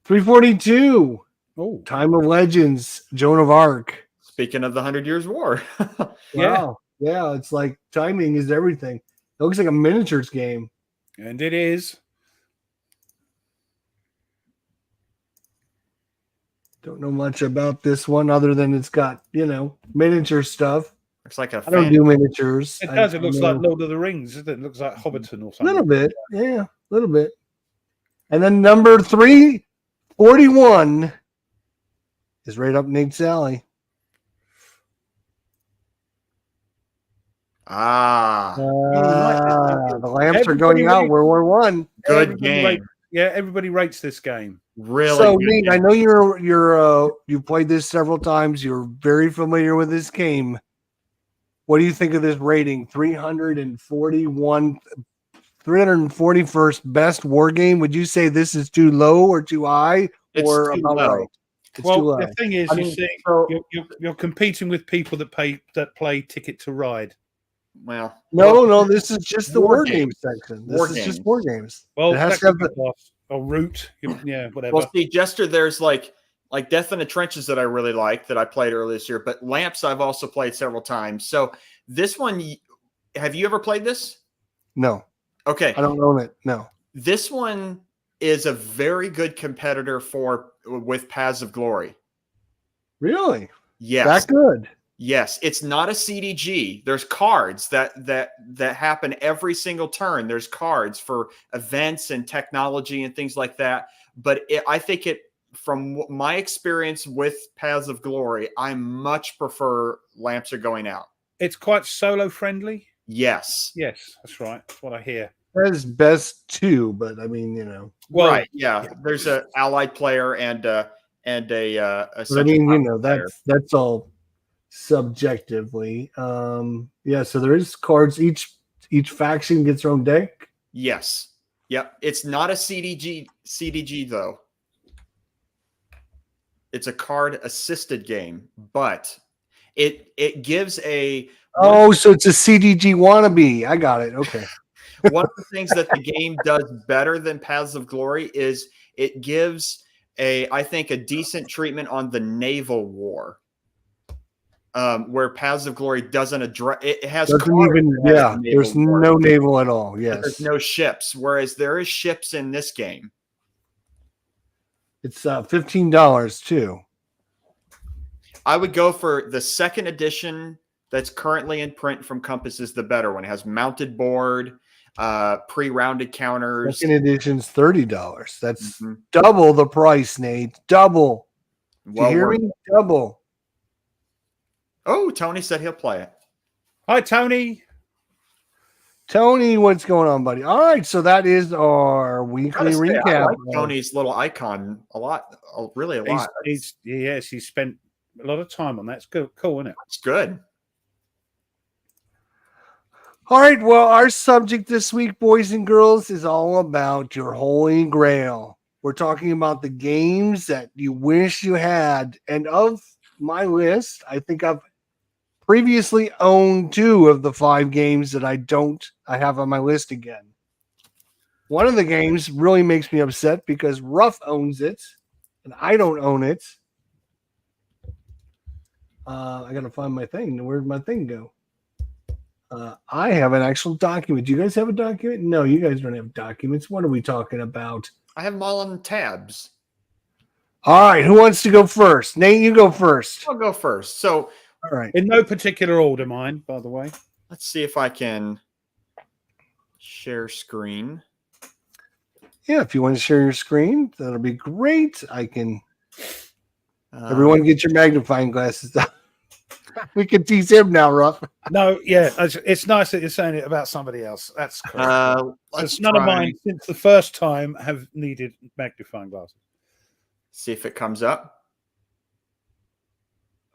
342. Oh, Time of Legends. Joan of Arc. Speaking of the 100 Years War. Wow. Yeah, it's like timing is everything. It looks like a miniatures game. And it is. Don't know much about this one other than it's got, miniature stuff. Looks like I don't do miniatures. It does. It looks like Lord of the Rings, doesn't it? It looks like Hobbiton or something. A little bit. Yeah, a little bit. And then number 341 is right up Nate's alley. The lamps are going out. World War One. Good game. Everybody rates this game. Really? So, Nate, I know you played this several times. You're very familiar with this game. What do you think of this rating? 341st best war game. Would you say this is too low or too high? It's or too about low. right? It's Well, too low. the thing is, you're competing with people that play Ticket to Ride. Well, no, this is just the war game section. War This is games. just war games. Well, it has to have the or Root, whatever. Well, see, Jester, there's like Death in the Trenches that I really like that I played earlier this year, but Lamps I've also played several times. So this one, have you ever played this? No. Okay. I don't own it. No. This one is a very good competitor with Paths of Glory. Really? Yes. That good? Yes, it's not a CDG. There's cards that happen every single turn. There's cards for events and technology and things like that. But I think from my experience with Paths of Glory, I much prefer Lamps Are Going Out. It's quite solo friendly. Yes. Yes, that's right. That's what I hear. That is best two, but I mean, you know. Well, Right. Yeah. There's a allied player and a But I central mean, you power know, player. that's all subjectively. Yeah, so there is cards. Each faction gets their own deck. Yes. Yep. It's not a CDG though. It's a card assisted game, but it gives a Oh, so it's a CDG wannabe. I got it. Okay. one of the things that the game does better than Paths of Glory is it gives I think a decent treatment on the naval war. Where Paths of Glory doesn't address it has Doesn't cards even, that has yeah, naval there's war, no naval at all. but Yes. there's no ships, whereas there is ships in this game. It's $15 too. I would go for the second edition that's currently in print from Compass is the better one. It has mounted board, pre-rounded counters. Second edition's $30. That's Mhm. double the price, Nate. Double. Do you Well hear worth me? it. Double. Oh, Tony said he'll play it. hi, Tony. Tony, what's going on, buddy? All right, so that is our weekly Gotta say, I recap. like Tony's little icon a lot, really a lot. He's spent a lot of time on that. It's cool, isn't it? It's good. All right, well, our subject this week, boys and girls, is all about your holy grail. We're talking about the games that you wish you had. And of my list, I think I've previously owned 2 of the 5 games that I have on my list again. One of the games really makes me upset because Ruff owns it and I don't own it. I gotta find my thing. Where'd my thing go? I have an actual document. Do you guys have a document? No, you guys don't have documents. What are we talking about? I have them all on tabs. All right, who wants to go first? Nate, you go first. I'll go first. So All right. In no particular order, mine, by the way. let's see if I can share screen. Yeah, if you want to share your screen, that'll be great. I can. Everyone, get your magnifying glasses out. We can tease him now, Ruff. No, yeah, it's nice that you're saying it about somebody else. That's cool. Let's None of try, mine, since the first time, have needed magnifying glasses. see if it comes up.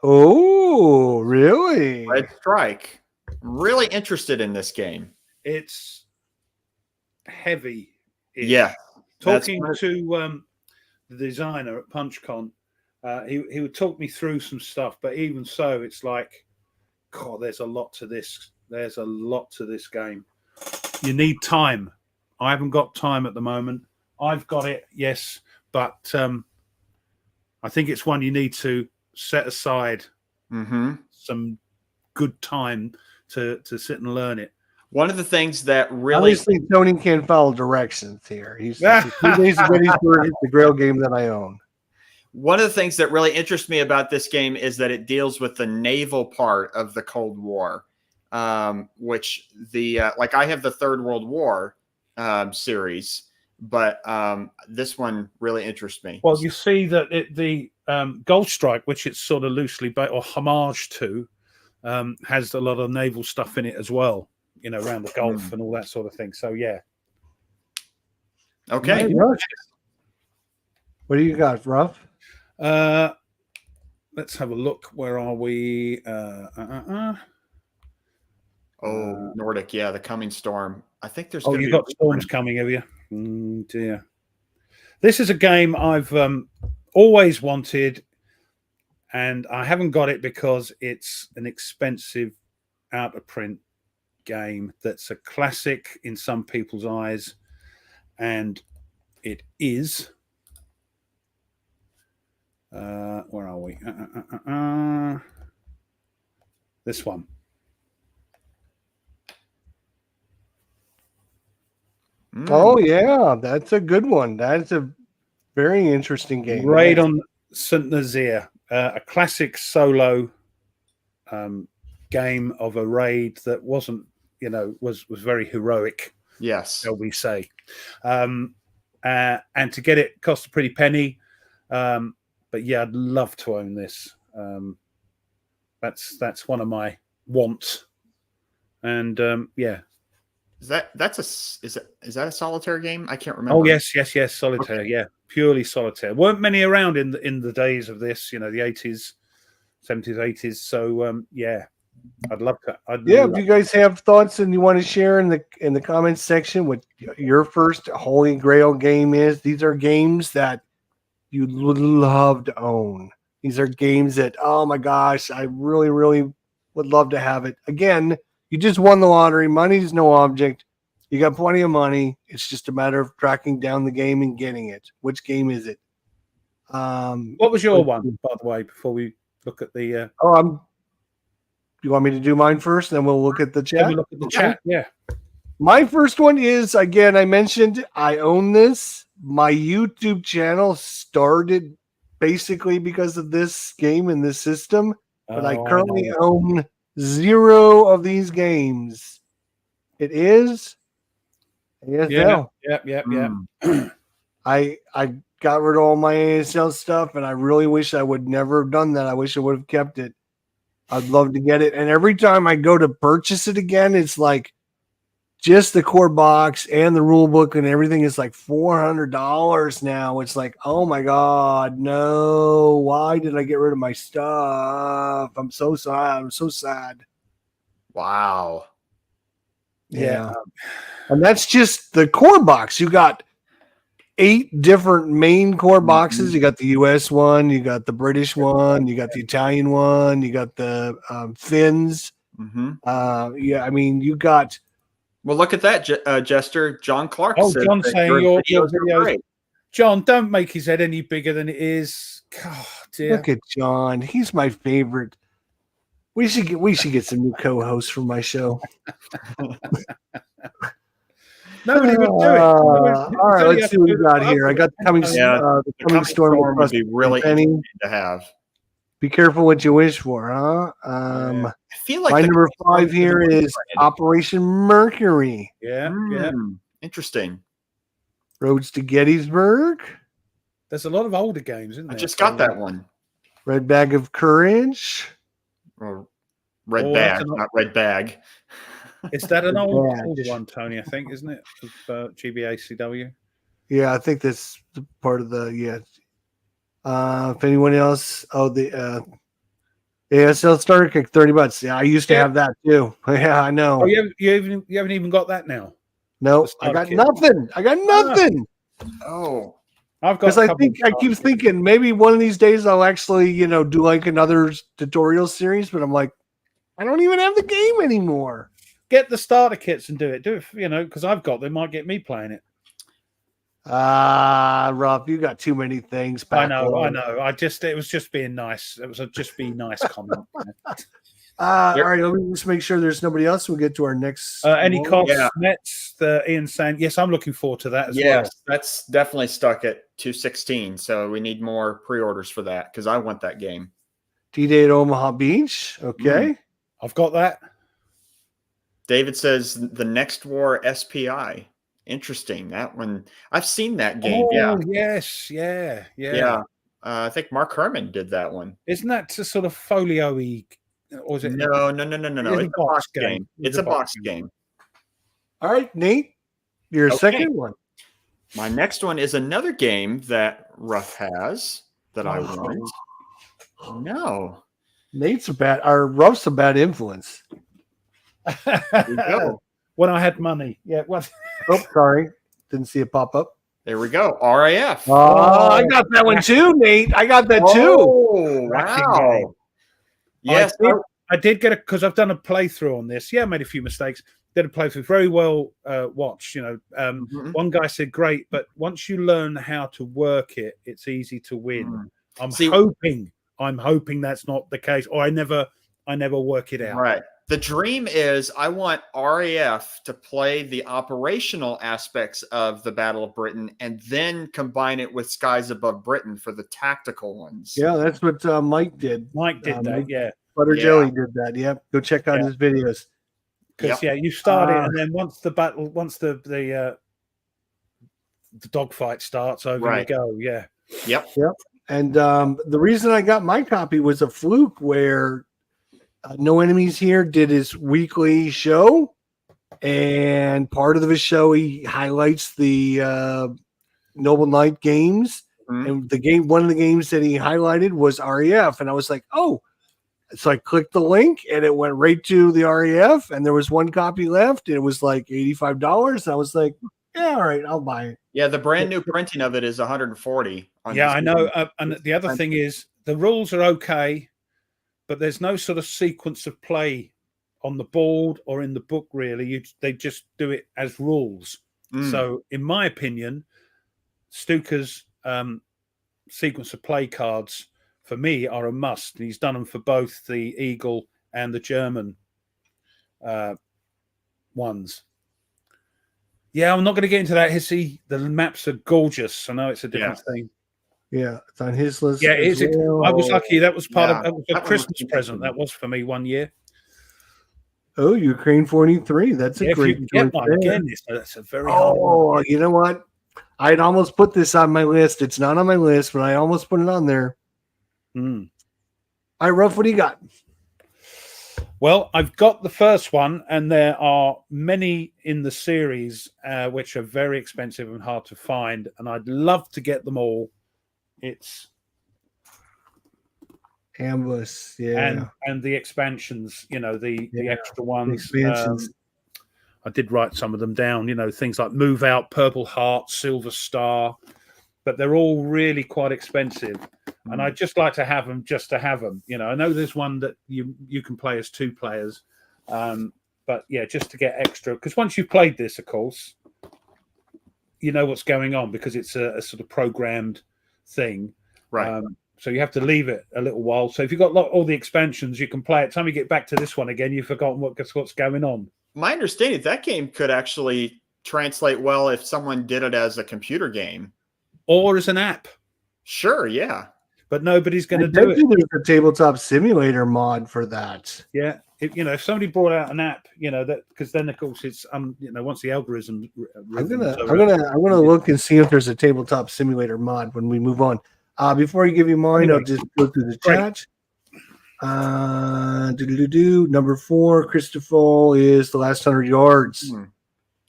Oh, really? Red Strike. I'm really interested in this game. It's heavy. Yeah. Talking That's- to the designer at PunchCon, he would talk me through some stuff, but even so, it's like, God, there's a lot to this. There's a lot to this game. You need time. I haven't got time at the moment. I've got it, yes, but I think it's one you need to set aside some good time to sit and learn it. One of the things that really Obviously, Tony can't follow directions here. He's 2 days ready for the Grail game that I own. one of the things that really interests me about this game is that it deals with the naval part of the Cold War, which like I have the Third World War series, but this one really interests me. Well, you see that the Gold Strike, which it's sort of loosely or homage to, has a lot of naval stuff in it as well, you know, around the Gulf and all that sort of thing. So, yeah. Okay. Ruff. What do you got, Ruff? Let's have a look. Where are we? Nordic, yeah, the coming storm. I think there's. Oh, gonna you've be got storms coming, have you? Dear. This is a game I've always wanted, and I haven't got it because it's an expensive out of print game that's a classic in some people's eyes, and it is. Where are we? This one. Oh, yeah, that's a good one. That's a very interesting game. Raid on St. Nazaire, a classic solo game of a raid that wasn't, you know, was very heroic. Yes, shall we say? And to get it cost a pretty penny. But yeah, I'd love to own this. That's one of my wants. And yeah. Is that a solitaire game? I can't remember. Oh yes, solitaire. Okay. Yeah, purely solitaire. Weren't many around in the days of this. The 80s, 70s, 80s. So yeah, I'd love to. If you guys have thoughts and you want to share in the comments section what your first Holy Grail game is, these are games that you would love to own. These are games that, oh my gosh, I really, really would love to have it. Again, you just won the lottery. Money is no object. You got plenty of money. It's just a matter of tracking down the game and getting it. Which game is it? What was your one, by the way, before we look at the... You want me to do mine first, and then we'll look at the chat? We'll look at the chat, yeah. My first one is, again, I mentioned I own this. My YouTube channel started basically because of this game and this system, but I currently own 0 of these games. It is ASL. Yeah. I got rid of all my ASL stuff, and I really wish I would never have done that. I wish I would have kept it. I'd love to get it. And every time I go to purchase it again, it's like just the core box and the rule book and everything is like $400 now. It's like, oh my God, no. Why did I get rid of my stuff? I'm so sad. I'm so sad. Wow. Yeah. And that's just the core box. You got 8 different main core boxes. You got the US one, you got the British one, you got the Italian one, you got the Finns. I mean, you got. Well, look at that, Jester. John Clark. Oh, John saying your videos are great. John, don't make his head any bigger than it is. God, dear. Look at John. He's my favorite. We should get some new co-hosts for my show. Nobody would do it. All right, let's see what we got here. I got the coming storm would be really interesting to have. Be careful what you wish for, huh? I feel like my number 5 here is Operation Mercury. Yeah. Interesting. Roads to Gettysburg. There's a lot of older games, isn't there? I just got that one. Red Bag of Courage. Or Red Bag, not Red Bag. Is that an older one, Tony? I think, isn't it? Of GBACW. Yeah, I think that's part of the if anyone else, the ASL starter kick $30. Yeah, I used to have that too. Yeah, I know. Oh, you haven't even got that now. No, I got nothing. I got nothing. Oh, I've got. Because I keep thinking maybe one of these days I'll actually do like another tutorial series, but I'm like, I don't even have the game anymore. Get the starter kits and do it. Do it, because I've got them. Might get me playing it. Rob, you got too many things. I know. It was just being nice. It was a just be nice comment. All right, let me just make sure there's nobody else. We'll get to our next. Any costs, nets? Ian saying, yes, I'm looking forward to that as well. Yes, that's definitely stuck at 216. So we need more pre-orders for that because I want that game. D-Day at Omaha Beach. Okay. I've got that. David says the Next War SPI. Interesting. That one. I've seen that game. Oh, yes. Yeah. I think Mark Herman did that one. Isn't that a sort of folio-y? Or is it? No. It's a box game. It's a box game. All right, Nate, your second one. My next one is another game that Ruff has that I want. No. Nate's Ruff's a bad influence. There we go. When I had money. Yeah. What? Oh, sorry. Didn't see it pop up. There we go. RAF. Oh, I got that one too, Nate. I got that too. Oh, wow. Yes. I did get because I've done a playthrough on this. Yeah, I made a few mistakes. Did a playthrough. Very well watched. One guy said, great, but once you learn how to work it, it's easy to win. I'm hoping that's not the case, or I never work it out. Right. The dream is I want RAF to play the operational aspects of the Battle of Britain and then combine it with Skies Above Britain for the tactical ones. Yeah, that's what Mike did. Mike did that, yeah. Butter Jelly did that, yep. Go check out his videos. Because, you start it, and then once the dogfight starts, over you go, yeah. Yep. And the reason I got my copy was a fluke where No Enemies Here did his weekly show, and part of his show he highlights the Noble Knight games. And one of the games that he highlighted was REF, and I was like, oh. So I clicked the link and it went right to the REF, and there was one copy left. And it was like $85. And I was like, yeah, all right, I'll buy it. Yeah, the brand new printing of it is 140. Yeah, I know. And the other thing is the rules are okay, but there's no sort of sequence of play on the board or in the book, really. They just do it as rules. So, in my opinion, Stuka's sequence of play cards for me are a must. He's done them for both the Eagle and the German ones. Yeah, I'm not going to get into that. Hissy, the maps are gorgeous. I know it's a different thing. Yeah, it's on his list. Yeah, it is. Well. I was lucky. That was part of a Christmas present. That was for me one year. Oh, Ukraine 43. That's a great. If you get one again, that's a very hard one. Oh, you know what? I'd almost put this on my list. It's not on my list, but I almost put it on there. All right, Ruff, what do you got? Well, I've got the first one, and there are many in the series which are very expensive and hard to find, and I'd love to get them all. It's Ambush, yeah, and the expansions, the extra ones. Expansions. I did write some of them down, things like Move Out, Purple Heart, Silver Star, but they're all really quite expensive. And I'd just like to have them just to have them. I know there's one that you can play as 2 players. But yeah, just to get extra. Because once you've played this, of course, you know what's going on because it's a sort of programmed thing. Right. So you have to leave it a little while. So if you've got all the expansions, you can play it. Time you get back to this one again, you've forgotten what's going on. My understanding that game could actually translate well if someone did it as a computer game. Or as an app. Sure, yeah. But nobody's going to do it. There's a tabletop simulator mod for that. Yeah, if somebody brought out an app, that because then of course it's once the algorithm. I'm gonna look and see if there's a tabletop simulator mod when we move on. Before I give you mine, I'll just go through the chat. Number 4, Christopher is The Last 100 Yards.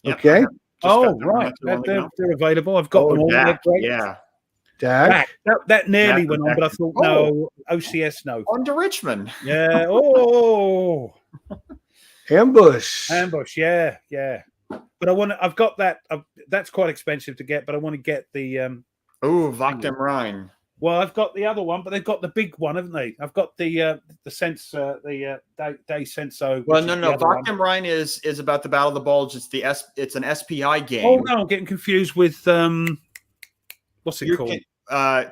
Yep. Okay. Right. They're available. I've got them all. Yeah. Dak. That nearly went on, but I thought no. OCS no. On to Richmond. Yeah. Oh. Ambush. Yeah. But I've got that. That's quite expensive to get, but I want to get the. Vaktem Rhine. Well, I've got the other one, but they've got the big one, haven't they? I've got the sense, Day Senso. Well, no. Vaktem Rhine is about the Battle of the Bulge. It's an SPI game. Oh no, I'm getting confused with what's it called?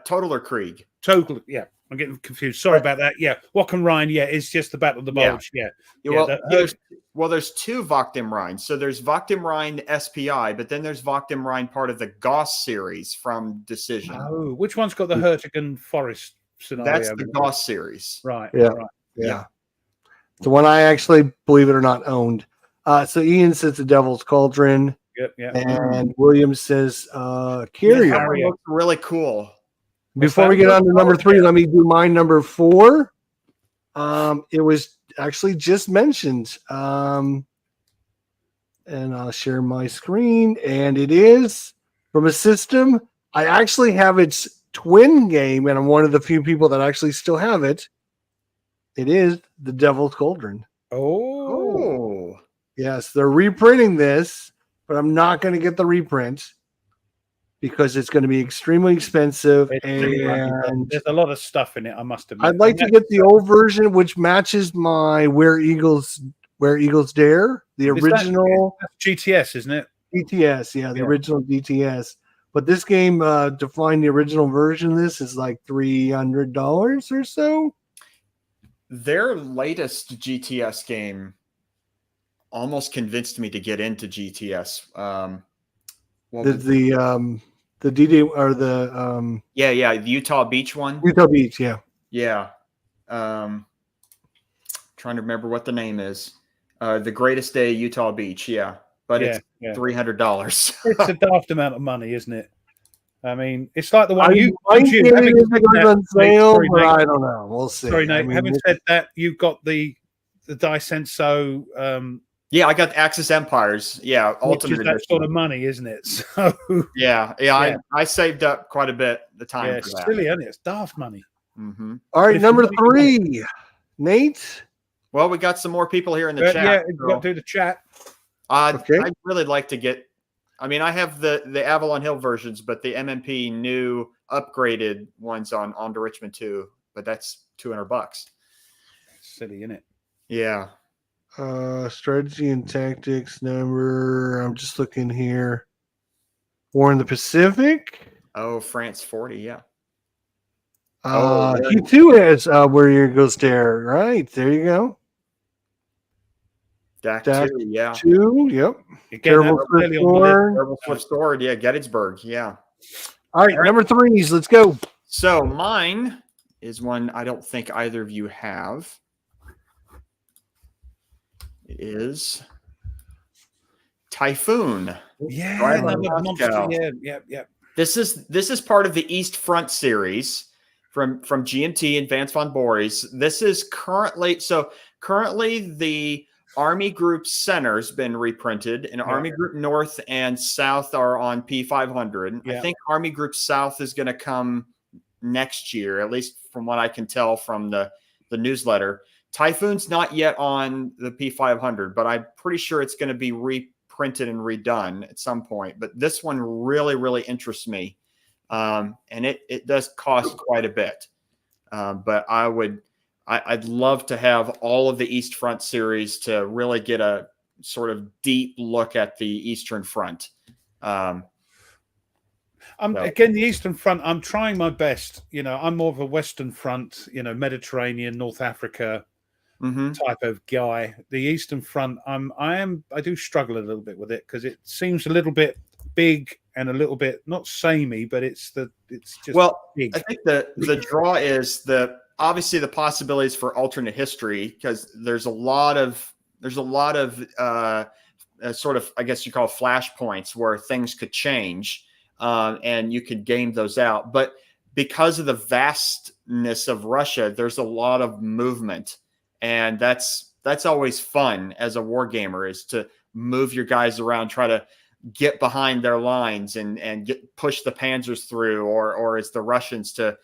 Total or Krieg? Total, yeah. I'm getting confused. Sorry about that. Yeah, Wakam Rhine. Yeah, it's just the Battle of the Bulge. Yeah. There's 2 Vaktem Rhine. So there's Vaktem Rhine SPI, but then there's Vaktem Rhine part of the Goss series from Decision. Oh, which one's got the Hertigan Forest scenario? That's the Goss series. Right. Yeah. Right. Yeah. The one I actually, believe it or not, owned. So Ian says The Devil's Cauldron. Yep. Yeah. And William says Carrier. That one looks really cool. Before we get on to number 3, let me do my number 4. It was actually just mentioned. And I'll share my screen. And it is from a system. I actually have its twin game, and I'm one of the few people that actually still have it. It is The Devil's Cauldron. Oh. Yes, they're reprinting this, but I'm not going to get the reprint because it's going to be extremely expensive. And there's a lot of stuff in it, I must admit. I'd like to get the old version, which matches my Where Eagles Dare, the original. That's GTS, isn't it? GTS, yeah, the original GTS. But this game, to find the original version of this, is like $300 or so. Their latest GTS game almost convinced me to get into GTS. The DD or the the Utah Beach one. Utah Beach, yeah. Trying to remember what the name is. The Greatest Day Utah Beach, but it's $300. It's a daft amount of money, isn't it? I mean, it's like the one I don't know. We'll see. Sorry, Nate. Having said that, you've got the the Daisenso. Yeah, I got Axis Empires. Yeah, Which Ultimate is that Edition. sort of money, isn't it? So Yeah. Yeah. I saved up quite a bit the time yeah, for it's that. silly, isn't it? It's daft money. Mm-hmm. All But right, if you number want it, you want 3, Nate. Well, we got some more people here in the chat. Yeah, you've so got to do the chat. Okay. I'd really like to get. I mean, I have the Avalon Hill versions, but the MMP new upgraded ones on to Richmond 2. But that's $200. Silly, isn't it? Yeah. Strategy and tactics number. I'm just looking here. War in the Pacific. Oh, France 40. Yeah. He too has Warrior Eagles Dare. Right there, you go. DAC DAC 2. Yeah. 2. Yep. Again, Terrible that's clearly on the Sword. Terrible Swift Sword. Yeah. Gettysburg. Yeah. All right, number 3s. Let's go. So mine is one I don't think either of you have. It is Typhoon. Yeah, Drive on another Moscow. monster. Yeah. This is part of the East Front series from GMT and Vance von Boris. This is currently the Army Group Center has been reprinted, and Army Group North and South are on P500. Yeah. I think Army Group South is going to come next year, at least from what I can tell from the newsletter. Typhoon's not yet on the P500, but I'm pretty sure it's going to be reprinted and redone at some point. But this one really, really interests me. And it does cost quite a bit. But I'd love to have all of the East Front series to really get a sort of deep look at the Eastern Front. Again, the Eastern Front, I'm trying my best. I'm more of a Western Front, Mediterranean, North Africa type of guy. The Eastern Front, I do struggle a little bit with it because it seems a little bit big and a little bit not samey, but it's just big. I think the draw is obviously the possibilities for alternate history, because there's a lot of sort of, I guess you call flashpoints where things could change, and you could game those out. But because of the vastness of Russia, there's a lot of movement, and that's always fun as a war gamer, is to move your guys around, try to get behind their lines and push the panzers through, or as the Russians to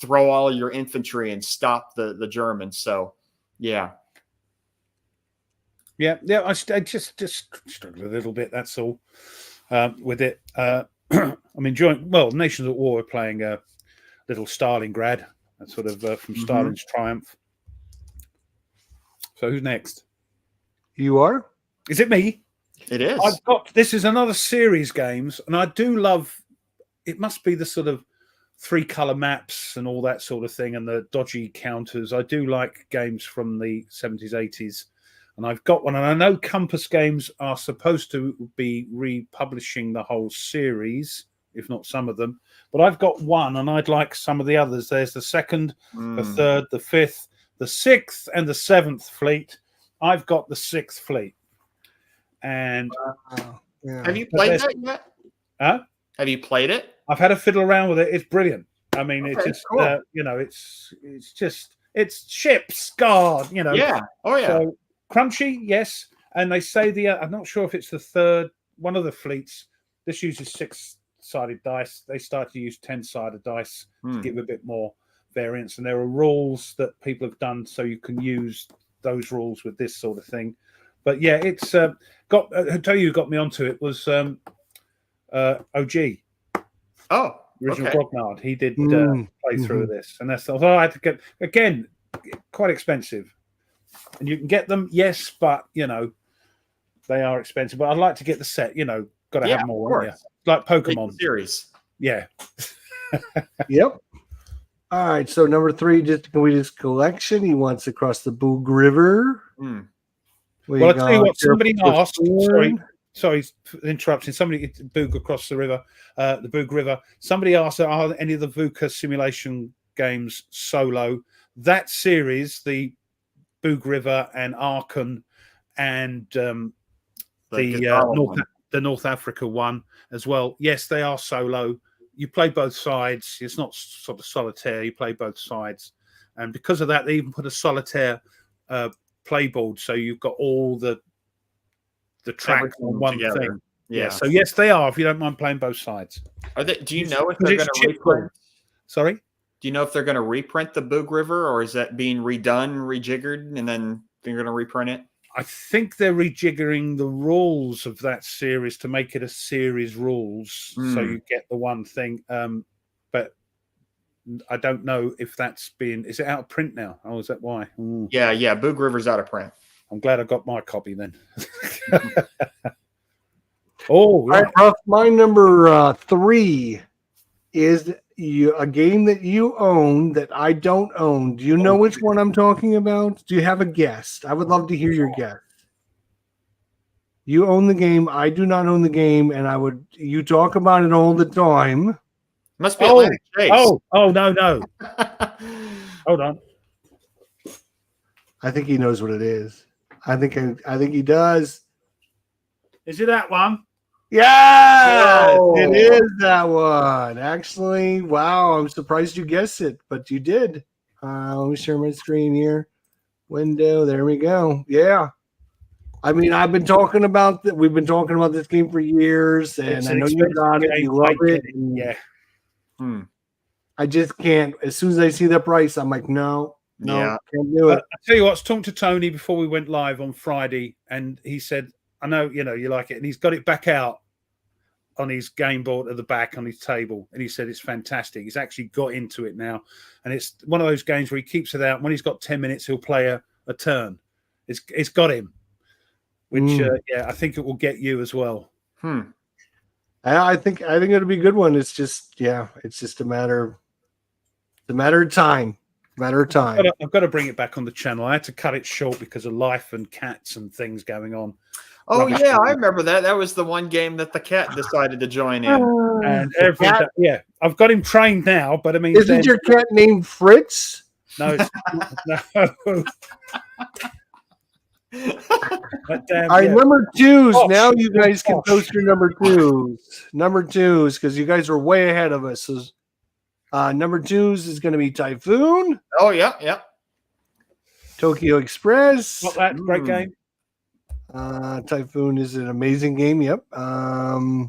throw all your infantry and stop the Germans. So, yeah. I just struggle a little bit. That's all with it. I'm enjoying. Well, Nations at War are playing a little Stalingrad, that's sort of from Stalin's triumph. So who's next? You are? Is it me? It is. This is another series games, and I do love. It must be the sort of 3-color maps and all that sort of thing, and the dodgy counters. I do like games from the 70s, 80s, and I've got one. And I know Compass Games are supposed to be republishing the whole series, if not some of them. But I've got one, and I'd like some of the others. There's the 2nd, the 3rd, the 5th, the 6th, and the 7th fleet. I've got the 6th fleet. And have you played that yet? Huh? Have you played it? I've had a fiddle around with it. It's brilliant. I mean, Okay, it's just cool. it's ships, God, Yeah. Oh yeah. So crunchy, yes. And they say I'm not sure if it's the 3rd one of the fleets. This uses 6-sided dice. They start to use 10-sided dice to give a bit more variance. And there are rules that people have done so you can use those rules with this sort of thing. But yeah, it's I'll tell you who got me onto it was OG. Oh, Original okay. Grognard. He did play through this. And that's although I had to get, again, quite expensive. And you can get them, yes, but they are expensive. But I'd like to get the set, got to have more. Yeah. Like Pokemon series. Yeah. Yep. All right. So number 3, just collection. He wants to cross the Boog River. Well, I'll tell you what, somebody asked, sorry for interrupting, somebody, Boog across the river, the Boog River. Somebody asked, are any of the VUCA simulation games solo? That series, the Boog River and Aachen and the North Africa one as well. Yes, they are solo. You play both sides. It's not sort of solitaire. You play both sides. And because of that, they even put a solitaire playboard, so you've got all the tracks Everything on one together. thing. Yeah. So yes, they are. If you don't mind playing both sides. Are they? Do you It's- know if 'cause they're it's going to chip reprint? board. Sorry. Do you know if they're going to reprint the Boog River, or is that being redone, rejiggered, and then they're going to reprint it? I think they're rejiggering the rules of that series to make it a series rules, so you get the one thing. But I don't know if that's been. Is it out of print now? Oh, is that why? Yeah. Boog River's out of print. I'm glad I got my copy then. All right, Ruff, my number 3 is a game that you own that I don't own. Do you know which one I'm talking about? Do you have a guess? I would love to hear your guess. You own the game. I do not own the game, and you talk about it all the time. Must be Atlantic Chase. No. Hold on. I think he knows what it is. I think he does. Is it that one? Yes, Oh. it is that one. Actually, wow, I'm surprised you guessed it, but you did. Let me share my screen here. Window, there we go. Yeah. I mean, We've been talking about this game for years, and I know you got it. You love it. Yeah. I just can't. As soon as I see the price, I'm like, no, can't do it. I tell you what, I was talking to Tony before we went live on Friday, and he said, I know, you like it. And he's got it back out on his game board at the back on his table. And he said it's fantastic. He's actually got into it now. And it's one of those games where he keeps it out. When he's got 10 minutes, he'll play a turn. It's got him, which, I think it will get you as well. I think it'll be a good one. It's just a matter of time. I've got to bring it back on the channel. I had to cut it short because of life and cats and things going on. Oh, yeah, I remember that. That was the one game that the cat decided to join in. And I've got him trained now, but I mean... Isn't your cat named Fritz? No, no. All right, number 2s. Now you guys can post your number 2s. Number 2s, because you guys are way ahead of us. So, number 2s is going to be Typhoon. Oh, yeah. Tokyo Express. Not that great game. Typhoon is an amazing game. Yep. I'm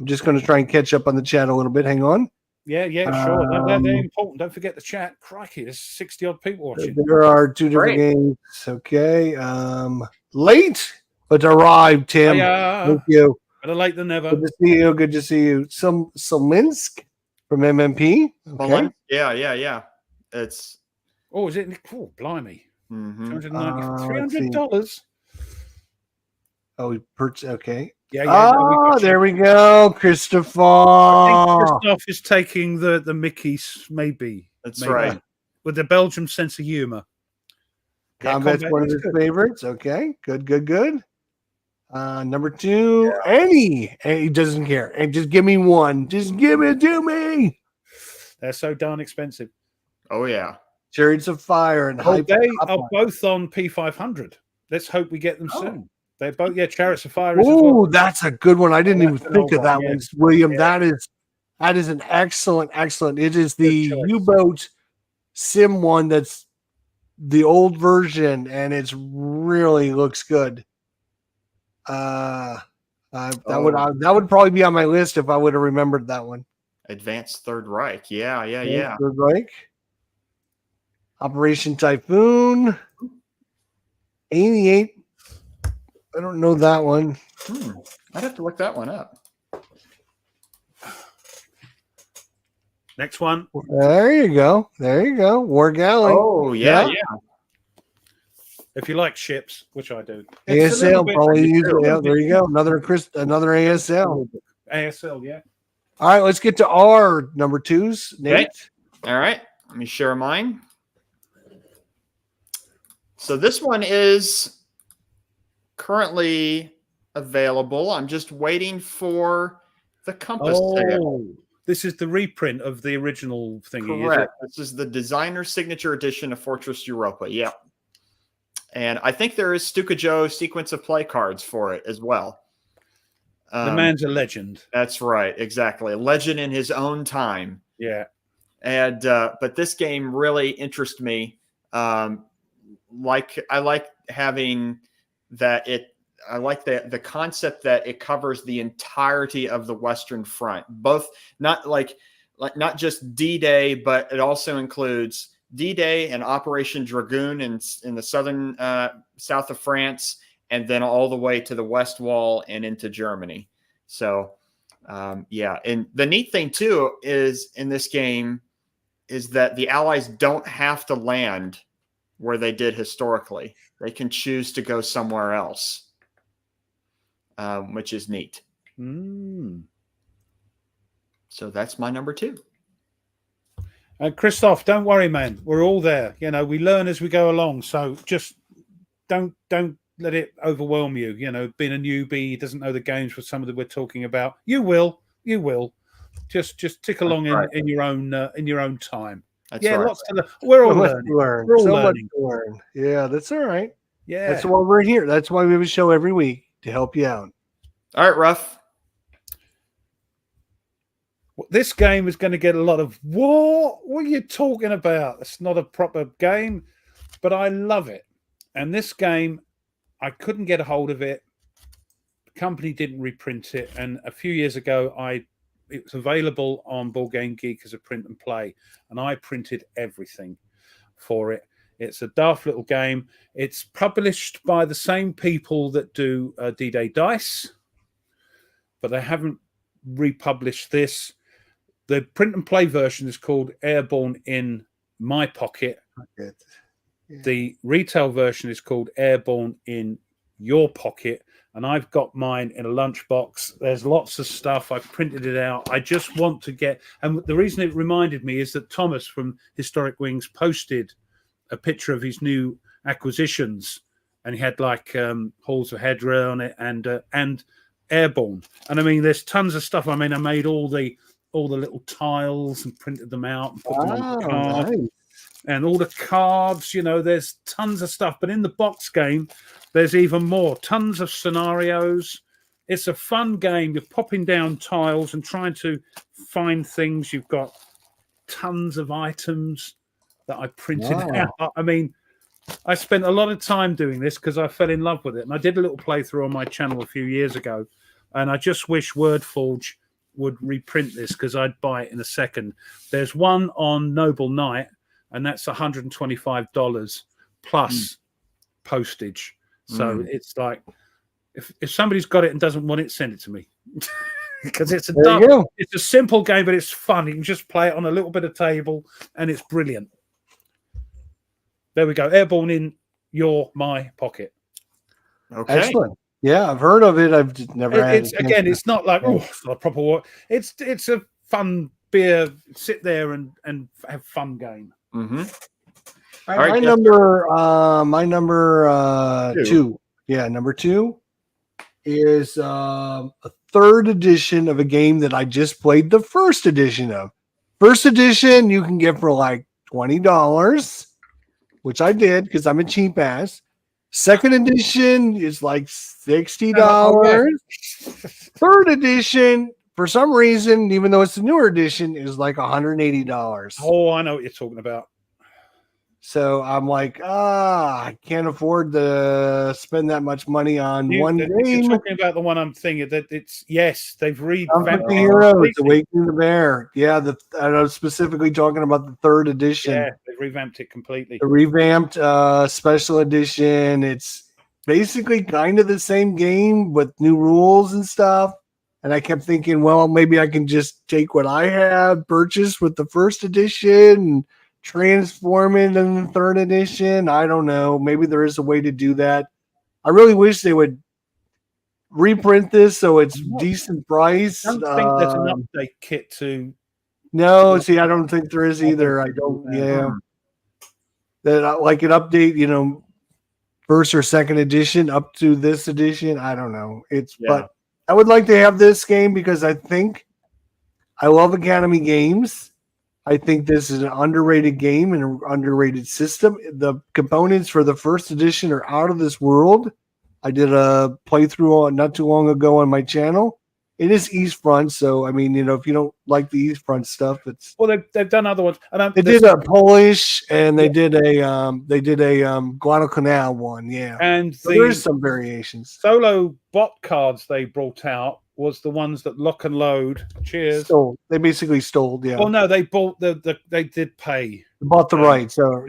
just going to try and catch up on the chat a little bit. Hang on. Yeah, sure. They're important. Don't forget the chat. Crikey, there's 60-odd people watching. There are 2 different games. Okay. Late, but arrived, Tim. Thank you. Better late than never. Good to see you. Solinsk from MMP. Okay. Yeah. It's... Oh, is it? Oh, blimey. $290, $300. Oh, we purchased. Okay. Yeah. There we go, Christopher. I think Christoph is taking the Mickey's, maybe. That's right. With the Belgium sense of humor. Combat's one of his favorites. Okay. Good. Number 2, Annie. He doesn't care. And just give me one. Just give it to me. They're so darn expensive. Oh, yeah. Chariots of Fire and they are both on P500. Let's hope we get them soon. They're both, Chariots of Fire. Oh, that's a good one. I didn't even think of that one, William. Yeah. That is an excellent. It is the U-boat sim one that's the old version, and it's really looks good. That would probably be on my list if I would have remembered that one. Advanced Third Reich. Yeah. Third Reich. Operation Typhoon. 88. I don't know that one. I'd have to look that one up. Next one. There you go. War Galley. Oh, yeah. If you like ships, which I do. ASL probably use it. Yeah, there you go. Another ASL. ASL, yeah. All right, let's get to our number 2s. Nate. Okay. All right. Let me share mine. So this one is currently available. I'm just waiting for the compass sale. This is the reprint of the original thingy. Correct. This is the designer signature edition of Fortress Europa. Yeah. And I think there is Stukajo sequence of play cards for it as well. The man's a legend. That's right. Exactly. A legend in his own time. Yeah. And but this game really interests me. I like having that I like the concept that it covers the entirety of the Western Front, both not just D-Day, but it also includes D-Day and Operation Dragoon in the southern south of France, and then all the way to the West Wall and into Germany. So, yeah. And the neat thing too is in this game is that the Allies don't have to land where they did historically. They can choose to go somewhere else, which is neat. So that's my number 2. Christoph, don't worry, man. We're all there. You know, we learn as we go along. So just don't let it overwhelm you. You know, being a newbie, doesn't know the games for some of that we're talking about. You will. Just tick along in your own time. That's lots to learn. We're all learning. We're all so learning. Much to learn. Yeah, that's all right. Yeah, that's why we're here. That's why we have a show every week to help you out. All right, Ruff. This game is going to get a lot of what are you talking about? It's not a proper game, but I love it. And this game, I couldn't get a hold of it. The company didn't reprint it, and a few years ago, it was available on Board Game Geek as a print and play, and I printed everything for it. It's a daft little game. It's published by the same people that do D-Day Dice, but they haven't republished this. The print and play version is called Airborne in My Pocket. Yeah. The retail version is called Airborne in Your Pocket, and I've got mine in a lunchbox. There's lots of stuff. I've printed it out. I just want to get... And the reason it reminded me is that Thomas from Historic Wings posted a picture of his new acquisitions, and he had like Halls of Hedra on it and Airborne. And I mean, there's tons of stuff. I mean, I made all the little tiles and printed them out and put them on the card. Nice. And all the cards, you know, there's tons of stuff. But in the box game, there's even more. Tons of scenarios. It's a fun game. You're popping down tiles and trying to find things. You've got tons of items that I printed out. I mean, I spent a lot of time doing this because I fell in love with it. And I did a little playthrough on my channel a few years ago. And I just wish WordForge would reprint this because I'd buy it in a second. There's one on Noble Knight, and that's $125 plus postage. So it's like, if somebody's got it and doesn't want it, send it to me. Because it's a simple game, but it's fun. You can just play it on a little bit of table, and it's brilliant. There we go. Airborne in my pocket. Okay. Excellent. Yeah, I've heard of it. I've just never had it. Again, it's not like, it's not a proper war. It's a fun beer, sit there and have fun game. Mm-hmm. All right, my number 2. Yeah, number 2 is a 3rd edition of a game that I just played the 1st edition of. 1st edition you can get for like $20, which I did because I'm a cheap ass. 2nd edition is like $60. 3rd edition, for some reason, even though it's the newer edition, is like $180. Oh, I know what you're talking about. So I'm like, I can't afford to spend that much money on one game. You're talking about the one I'm thinking that they've revamped the Heroes, Awakening the Bear. Yeah, I was specifically talking about the 3rd edition. Yeah, they've revamped it completely. The revamped special edition. It's basically kind of the same game with new rules and stuff. And I kept thinking, well, maybe I can just take what I have purchased with the 1st edition and transform it in the 3rd edition. I don't know. Maybe there is a way to do that. I really wish they would reprint this so it's decent price. I don't think there's an update kit to. No, see, I don't think there is either. I don't. Yeah, that like an update. 1st or 2nd edition up to this edition. I don't know. But I would like to have this game because I love Academy games. I think this is an underrated game and an underrated system. The components for the 1st edition are out of this world. I did a playthrough not too long ago on my channel, It is East Front, so I mean, if you don't like the East Front stuff, it's Well, they've done other ones, and they did a Polish and they did a Guadalcanal one, yeah. and So there the is some variations. solo bot cards they brought out was the ones that lock and load. Cheers. Stole. They basically stole, yeah. Well, no, they bought they did pay. They bought the rights, so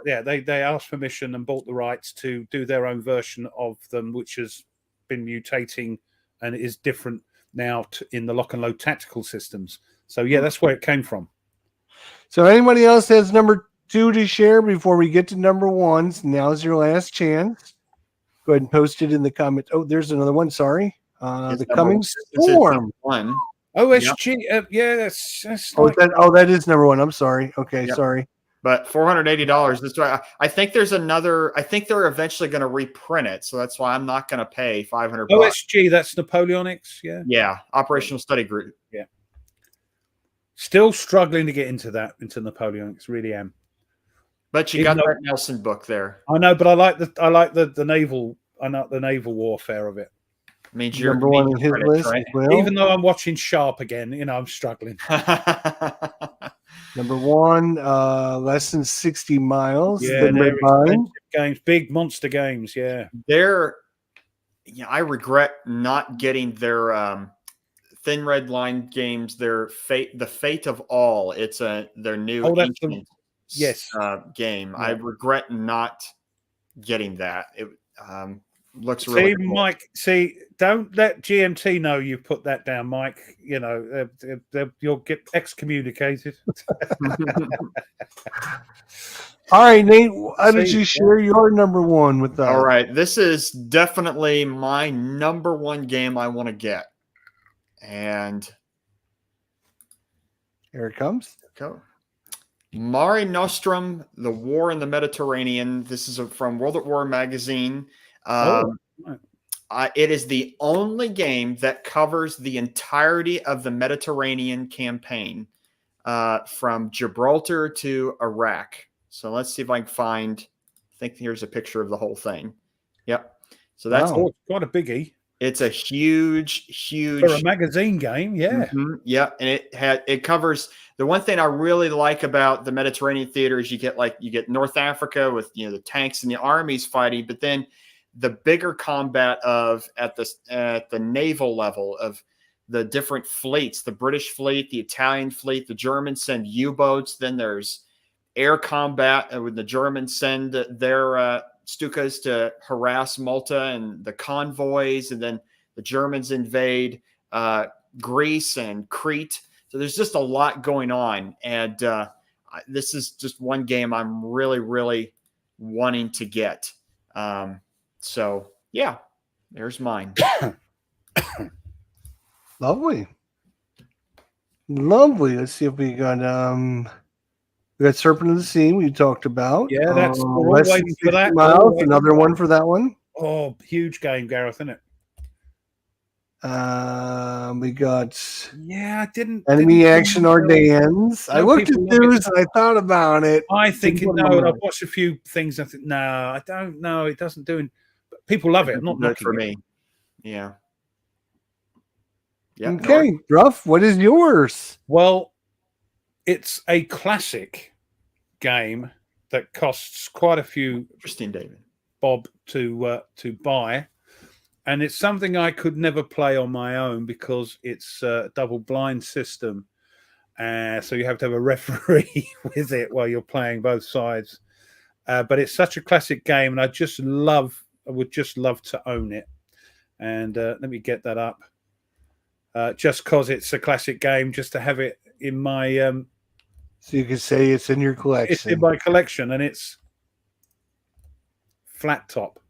yeah. They asked permission and bought the rights to do their own version of them, which has been mutating and is different now in the lock and load tactical systems. So yeah, that's where it came from. So anybody else has number 2 to share before we get to number 1s? Now's your last chance. Go ahead and post it in the comments. Oh, there's another one. Sorry. The Coming Storm. One. OSG, yeah, that's that is number 1. I'm sorry. Okay, Yep. sorry. But $480. That's why I think there's another. I think they're eventually going to reprint it, so that's why I'm not going to pay $500. OSG. That's Napoleonics. Yeah, Operational Study Group. Yeah. Still struggling to get into Napoleonics. Really am. But you got that Nelson book there. I know, but I like the naval. I know the naval warfare of it. Means you're number 1 in his list, right? as well. Even though I'm watching Sharp again, I'm struggling. Number 1, less than 60 miles. Yeah, Thin they're Red Line. expensive games, big monster games. Yeah, I regret not getting their Thin Red Line games. Their the Fate of All. It's their new ancient game. Yeah. I regret not getting that. It looks really cool. Mike. Don't let GMT know you put that down, Mike. You'll get excommunicated. All right, Nate. How did you share your number 1 with us? All right, this is definitely my number 1 game I want to get, and Here it comes. go. Mare Nostrum: The War in the Mediterranean. This is from World at War magazine. It is the only game that covers the entirety of the Mediterranean campaign, from Gibraltar to Iraq. So let's see if I can find. I think here's a picture of the whole thing. Yep. So that's quite a biggie. It's a huge For a magazine game, yeah. Mm-hmm, yeah, and it covers the one thing I really like about the Mediterranean theater is you get North Africa with the tanks and the armies fighting, but then the bigger combat at the naval level of the different fleets, the British fleet, the Italian fleet, the Germans send U-boats, then there's air combat when the Germans send their Stukas to harass Malta and the convoys, and then the Germans invade Greece and Crete. So there's just a lot going on, and this is just one game I'm really, really wanting to get. So yeah, there's mine. Lovely. Let's see if we got Serpent of the Sea we talked about. Yeah, that's we're all less than waiting for 60 that. miles, another one for that one. Oh, huge game, Gareth, isn't it? We got I didn't Enemy Action Ardennes. I looked at people news and I thought about it. I think Didn't no, put 'em and on. I've watched a few things. I think no, I don't know. It doesn't do. But people love it. I'm not Good knocking for it. me. Yeah. Yeah. Okay, Ruff, what is yours? Well, it's a classic game that costs quite a few Interesting, David. bob to buy, and it's something I could never play on my own because it's a double blind system, so you have to have a referee with it while you're playing both sides. But it's such a classic game, and I would just love to own it. And let me get that up. Just because it's a classic game, just to have it in my So you could say it's in your it's collection. in my collection, and it's Flat Top,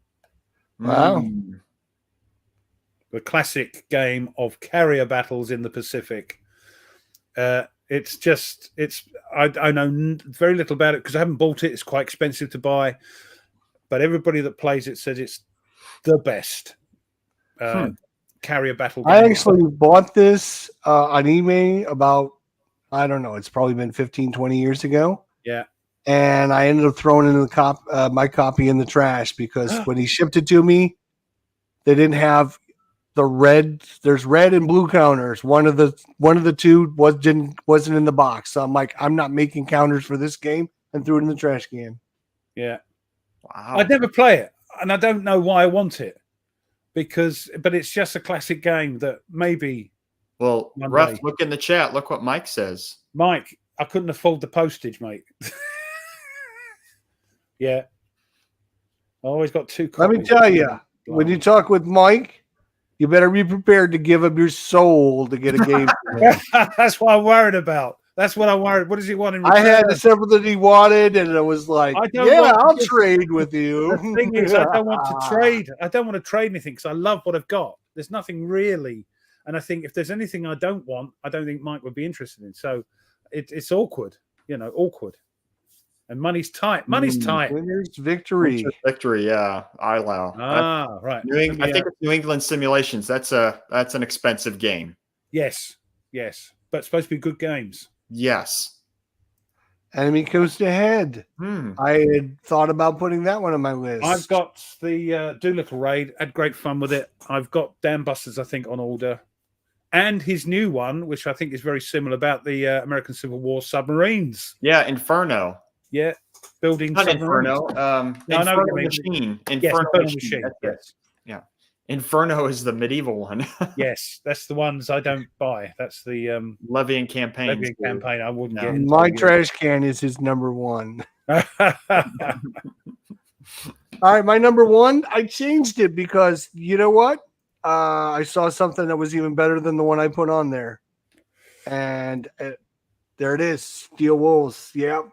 Wow. the classic game of carrier battles in the Pacific. I know very little about it because I haven't bought it. It's quite expensive to buy, but everybody that plays it says it's the best carrier battle game. I actually bought this on eBay about, I don't know, it's probably been 15, 20 years ago. Yeah. And I ended up throwing in my copy in the trash because when he shipped it to me, they didn't have there's red and blue counters. One of the two wasn't in the box. So I'm like, I'm not making counters for this game, and threw it in the trash can. Yeah. Wow. I'd never play it, and I don't know why I want it, but it's just a classic game that maybe. Well, One Ruff, day. look in the chat. Look what Mike says. Mike, I couldn't afford the postage, mate. Yeah. I always got 2 copies. Let me tell you, when you talk with Mike, you better be prepared to give him your soul to get a game. That's what I'm worried about. That's what I'm worried. What does he want in return? I had the several that he wanted, and it was like, I'll trade with you. The thing is, I don't want to trade. I don't want to trade anything because I love what I've got. There's nothing really. And I think if there's anything I don't want, I don't think Mike would be interested in. So it's awkward, awkward. And money's tight. Money's tight. Winner's victory. Victory, yeah. I allow. Right. I think it's New England Simulations. That's an expensive game. Yes. But it's supposed to be good games. Yes. Enemy Coast Ahead. I had thought about putting that one on my list. I've got the Doolittle Raid. Had great fun with it. I've got Dam Busters, I think, on order. And his new one, which I think is very similar, about the American Civil War submarines. Yeah, Inferno. Yeah, building Not submarines. Inferno. Inferno Machine. Inferno Machine. Machine. Yes. Yeah. Inferno is the medieval one. Yes, that's the ones I don't buy. That's the Levian campaign. I wouldn't get. My trash can is his number one. All right, my number one, I changed it because you know what? I saw something that was even better than the one I put on there. And there it is, Steel Wolves. Yeah.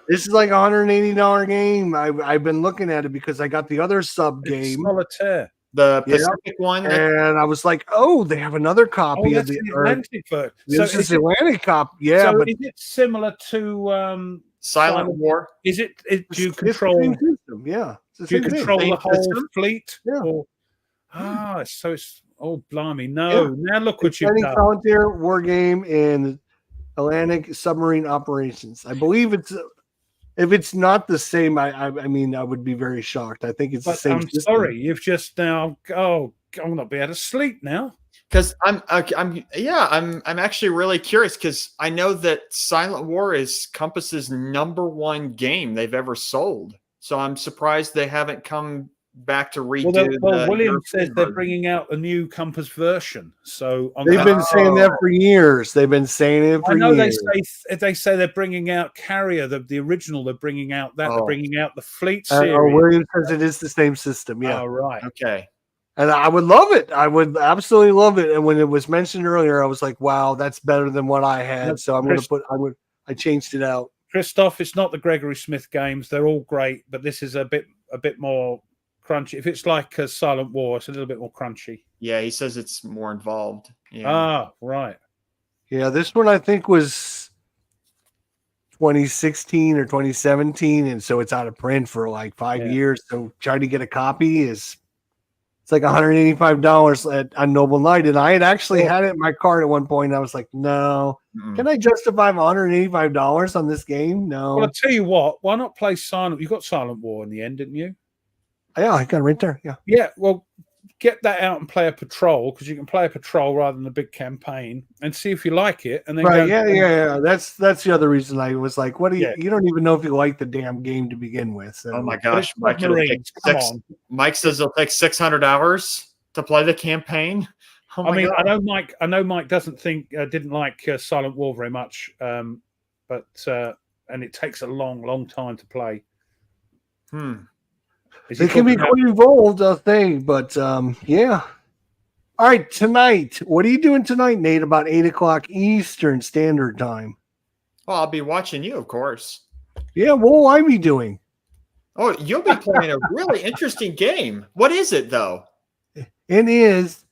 This is like $180 game. I've been looking at it because I got the other sub game. Solitaire. The Pacific one. And I was like, oh, they have another copy of the Atlantic version. This is the Atlantic copy. Yeah, so but is it similar to Silent War? Is it do you control system? Yeah. Do you control the whole fleet? Yeah. Or, so it's blimey. No. Yeah. Now look what you've done. Solitaire war game in Atlantic submarine operations. I believe it's if it's not the same, I mean I would be very shocked. I think it's the same. I'm sorry, you've just now I'll not be able to sleep now. Because I'm actually really curious because I know that Silent War is Compass's #1 game they've ever sold. So I'm surprised they haven't come back to redo. Well, William says they're bringing out a new Compass version. So they've been saying that for years. They've been saying it for years. They say they're bringing out Carrier, the original. They're bringing out that. They're bringing out the Fleet series. William says it is the same system. Yeah. Oh, right. Okay. And I would love it. I would absolutely love it. And when it was mentioned earlier, I was like, "Wow, that's better than what I had." So I'm going to put. I changed it out. Christoph, it's not the Gregory Smith games. They're all great, but this is a bit more crunchy. If it's like a Silent War, it's a little bit more crunchy. Yeah, he says it's more involved. Yeah. Ah, right. Yeah, this one I think was 2016 or 2017, and so it's out of print for like 5 years. So trying to get a copy it's like $185 on Noble Knight, and I had actually had it in my cart at one point. And I was like, no, can I justify $185 on this game? No. Well, I'll tell you what. Why not play Silent? You got Silent War in the end, didn't you? Yeah, I got it right there. Yeah. Yeah. Well, get that out and play a patrol because you can play a patrol rather than a big campaign and see if you like it. And then yeah. That's the other reason I was like, what do you? You don't even know if you like the damn game to begin with. So. Oh my gosh, Mike says it'll take 600 hours to play the campaign. Oh my God. I know Mike didn't like Silent War very much, but and it takes a long time to play. It can be quite involved, I think, but yeah. All right, tonight. What are you doing tonight, Nate? About 8:00 Eastern Standard Time. Well, I'll be watching you, of course. Yeah, what will I be doing? Oh, you'll be playing a really interesting game. What is it, though? It is.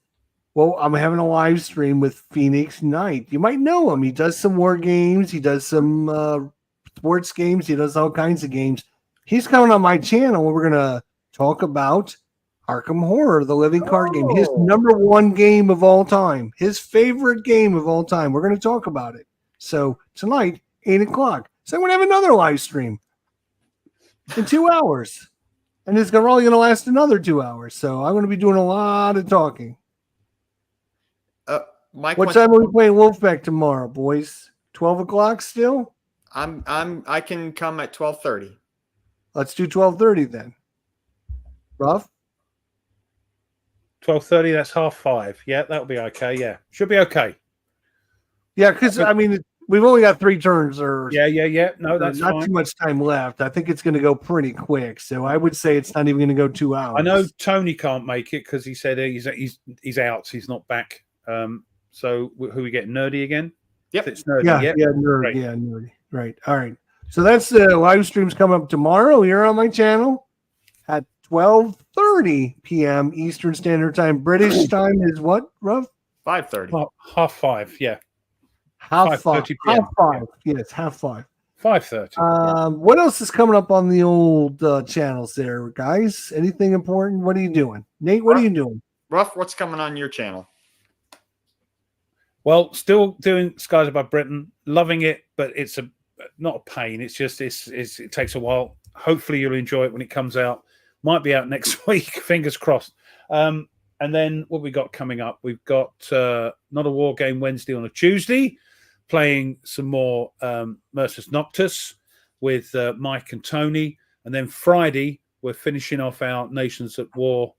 Well, I'm having a live stream with Phoenix Knight. You might know him. He does some war games. He does some sports games. He does all kinds of games. He's coming on my channel. We're going to talk about Arkham Horror, the living card game. His #1 game of all time. His favorite game of all time. We're going to talk about it. So tonight, 8:00. So I'm going to have another live stream in 2 hours. and it's probably going to last another 2 hours. So I'm going to be doing a lot of talking. Mike, What time are we playing Wolfpack tomorrow, boys? 12 o'clock still? I can come at 12:30. Let's do 12:30 then. Rough? 12:30. That's 5:30. Yeah, that'll be okay. Yeah, should be okay. Yeah, because I mean, we've only got 3 turns, or Yeah. No, that's not fine. too much time left. I think it's going to go pretty quick. So I would say it's not even going to go 2 hours. I know Tony can't make it because he said he's out. He's not back. So who we get? Nerdy again? Yep. It's Nerdy. Yeah, nerd. Right. Yeah, nerdy. Right. All right. So that's the live streams coming up tomorrow here on my channel at 12:30 p.m. Eastern Standard Time. British time is what, Rough? 5:30. 5:30. Yeah. Half 5. 5:30 Half PM. 5. Yes, half 5. 5:30. What else is coming up on the old channels there, guys? Anything important? What are you doing? Nate, what are you doing? Ruff, what's coming on your channel? Well, still doing Skies Above Britain, loving it, but it's not a pain. It's just it takes a while. Hopefully, you'll enjoy it when it comes out. Might be out next week. Fingers crossed. And then what we got coming up? We've got Not a War Game Wednesday on a Tuesday, playing some more Mercus Noctis with Mike and Tony, and then Friday we're finishing off our Nations at War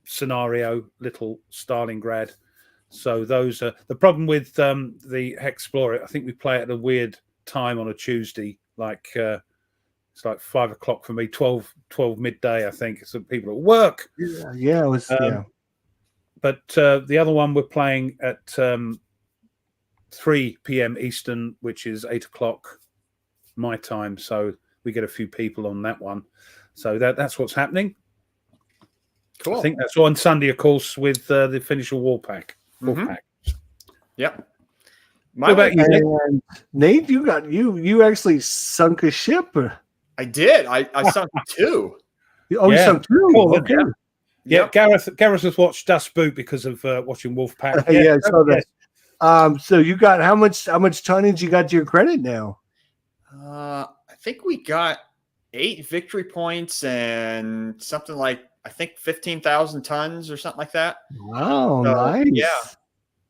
scenario, Little Stalingrad. So those are the problem with the Explorer. I think we play at a weird time on a Tuesday, like it's like 5 o'clock for me, 12 midday. I think some people at work. Yeah, it was. But the other one we're playing at 3 p.m. Eastern, which is 8 o'clock my time. So we get a few people on that one. So that's what's happening. Cool. I think that's on Sunday, of course, with the Finisher War Pack. Yep. What about you, Nick? And Nate, you actually sunk a ship. I did. I sunk 2. Oh, you sunk 2. Cool, Okay. Yeah, Gareth has watched Dust Boot because of watching Wolfpack. Yeah, I saw that. So you got how much tonnage you got to your credit now? I think we got 8 victory points and something like, I think 15,000 tons or something like that. Wow, So, nice.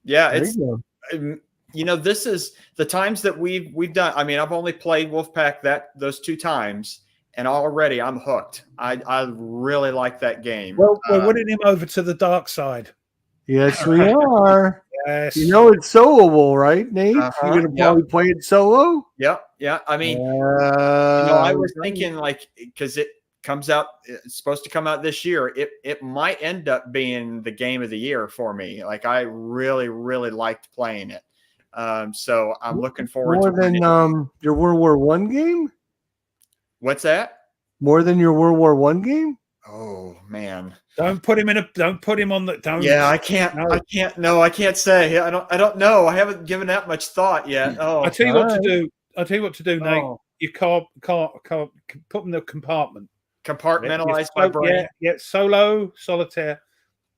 Yeah. There It's you go. this is the times that we've done. I mean, I've only played Wolfpack those 2 times, and already I'm hooked. I really like that game. Well, we're winning him over to the dark side. Yes, we are. Yes. You know it's soloable, right, Nate? You're gonna probably play it solo. Yep. Yeah. I mean, I was thinking because it comes out, it's supposed to come out this year. It might end up being the game of the year for me. Like, I really, really liked playing it. So I'm looking forward more to than your World War I game. What's that? More than your World War I game? Oh man! Don't put him on the. Don't. Yeah, I can't. No. I can't say. I don't know. I haven't given that much thought yet. Oh, I tell you what to do. Nate. Oh. You can't put them in the compartment. Compartmentalized my brain. Yeah. Solo, solitaire,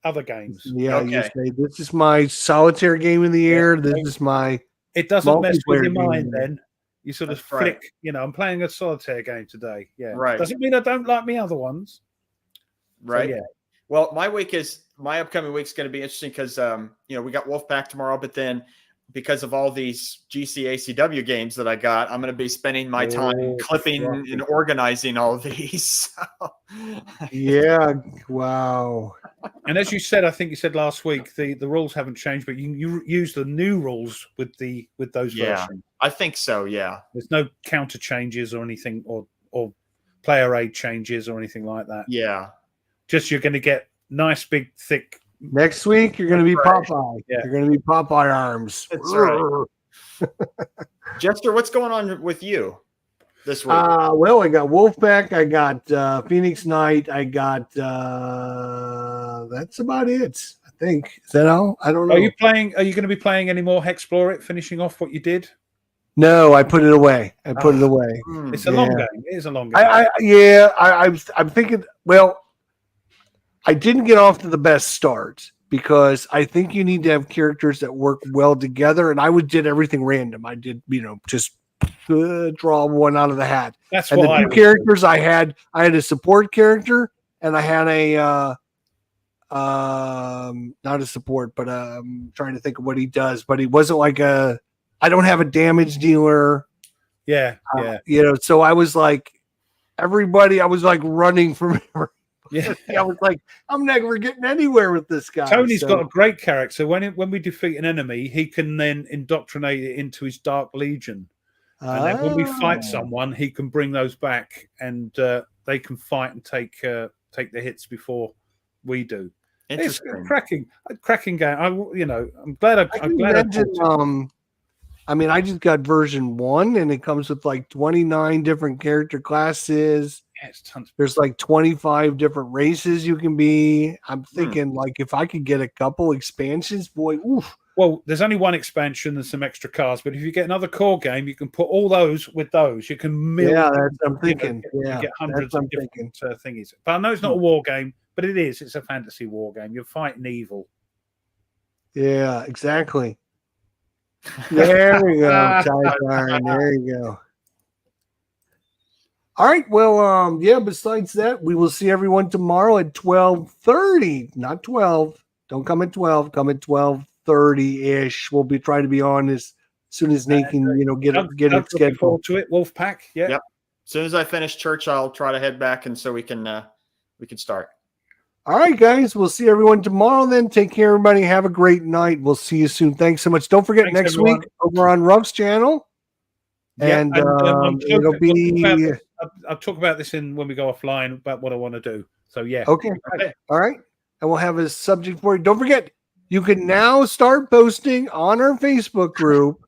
other games. Yeah, Okay. you say this is my solitaire game of the year. This is my. It doesn't mess with your multiplayer mind. game. Then you sort of That's right. flick. I'm playing a solitaire game today. Yeah. Right. Doesn't mean I don't like me other ones. Right. So, yeah. Well, my upcoming week's going to be interesting because we got Wolfpack tomorrow, but then because of all these GCACW games that I got, I'm going to be spending my time clipping and organizing all of these. Yeah. Wow. And as you said, I think you said last week, the rules haven't changed, but you use the new rules with those versions. I think so. Yeah. There's no counter changes or anything, or player aid changes or anything like that. Yeah. Just you're going to get nice, big, thick. Next week you're going to be Right. Popeye. Yeah. You're going to be Popeye arms. That's right. Jester, what's going on with you this week? Well, I got Wolfpack. I got Phoenix Knight. I got that's about it. I think. Is that all? I don't know. Are you going to be playing any more Hexplore It, finishing off what you did? No, I put it away. It away. It's a long game. It is a long game. I'm thinking. Well, I didn't get off to the best start because I think you need to have characters that work well together. And I did everything random. I did, just draw one out of the hat. That's And what the I two characters I had a support character and I had a not a support, but I'm trying to think of what he does. But he wasn't like I don't have a damage dealer. Yeah. So I was like everybody. I was like running from. Yeah. I was like, I'm never getting anywhere with this guy. Tony's got a great character. When we defeat an enemy, he can then indoctrinate it into his Dark Legion. And then when we fight someone, he can bring those back, and they can fight and take the hits before we do. It's a cracking game. I'm glad I just got version 1, and it comes with like 29 different character classes. Yeah, it's tons. There's like 25 different races you can be. I'm thinking like if I could get a couple expansions, boy, oof. Well, there's only one expansion and some extra cars, but if you get another core game, you can put all those with those. You can that's what I'm thinking. You get hundreds of different thingies. But I know it's not a war game, but it is. It's a fantasy war game. You're fighting evil. Yeah, exactly. There we go. There you go. All right. Well, besides that, we will see everyone tomorrow at 12:30. Not 12. Don't come at 12. Come at 12:30-ish. We'll be trying to be on as soon as Nate can, get it scheduled. Forward to it, Wolfpack. Yeah. Yep. As soon as I finish church, I'll try to head back, and so we can start. All right, guys. We'll see everyone tomorrow then. Take care, everybody. Have a great night. We'll see you soon. Thanks so much. Don't forget, next week over on Ruff's channel. And it'll be... I'll talk about this when we go offline about what I want to do. So, yeah. Okay. All right. And we'll have a subject for you. Don't forget, you can now start posting on our Facebook group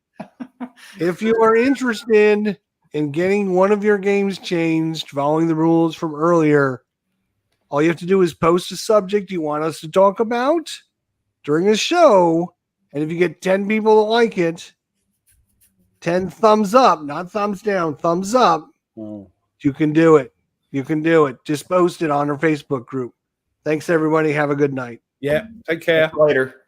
if you are interested in getting one of your games changed, following the rules from earlier. All you have to do is post a subject you want us to talk about during a show. And if you get 10 people that like it, 10 thumbs up, not thumbs down, thumbs up, you can do it. You can do it. Just post it on our Facebook group. Thanks, everybody. Have a good night. Yeah. Take care. Later.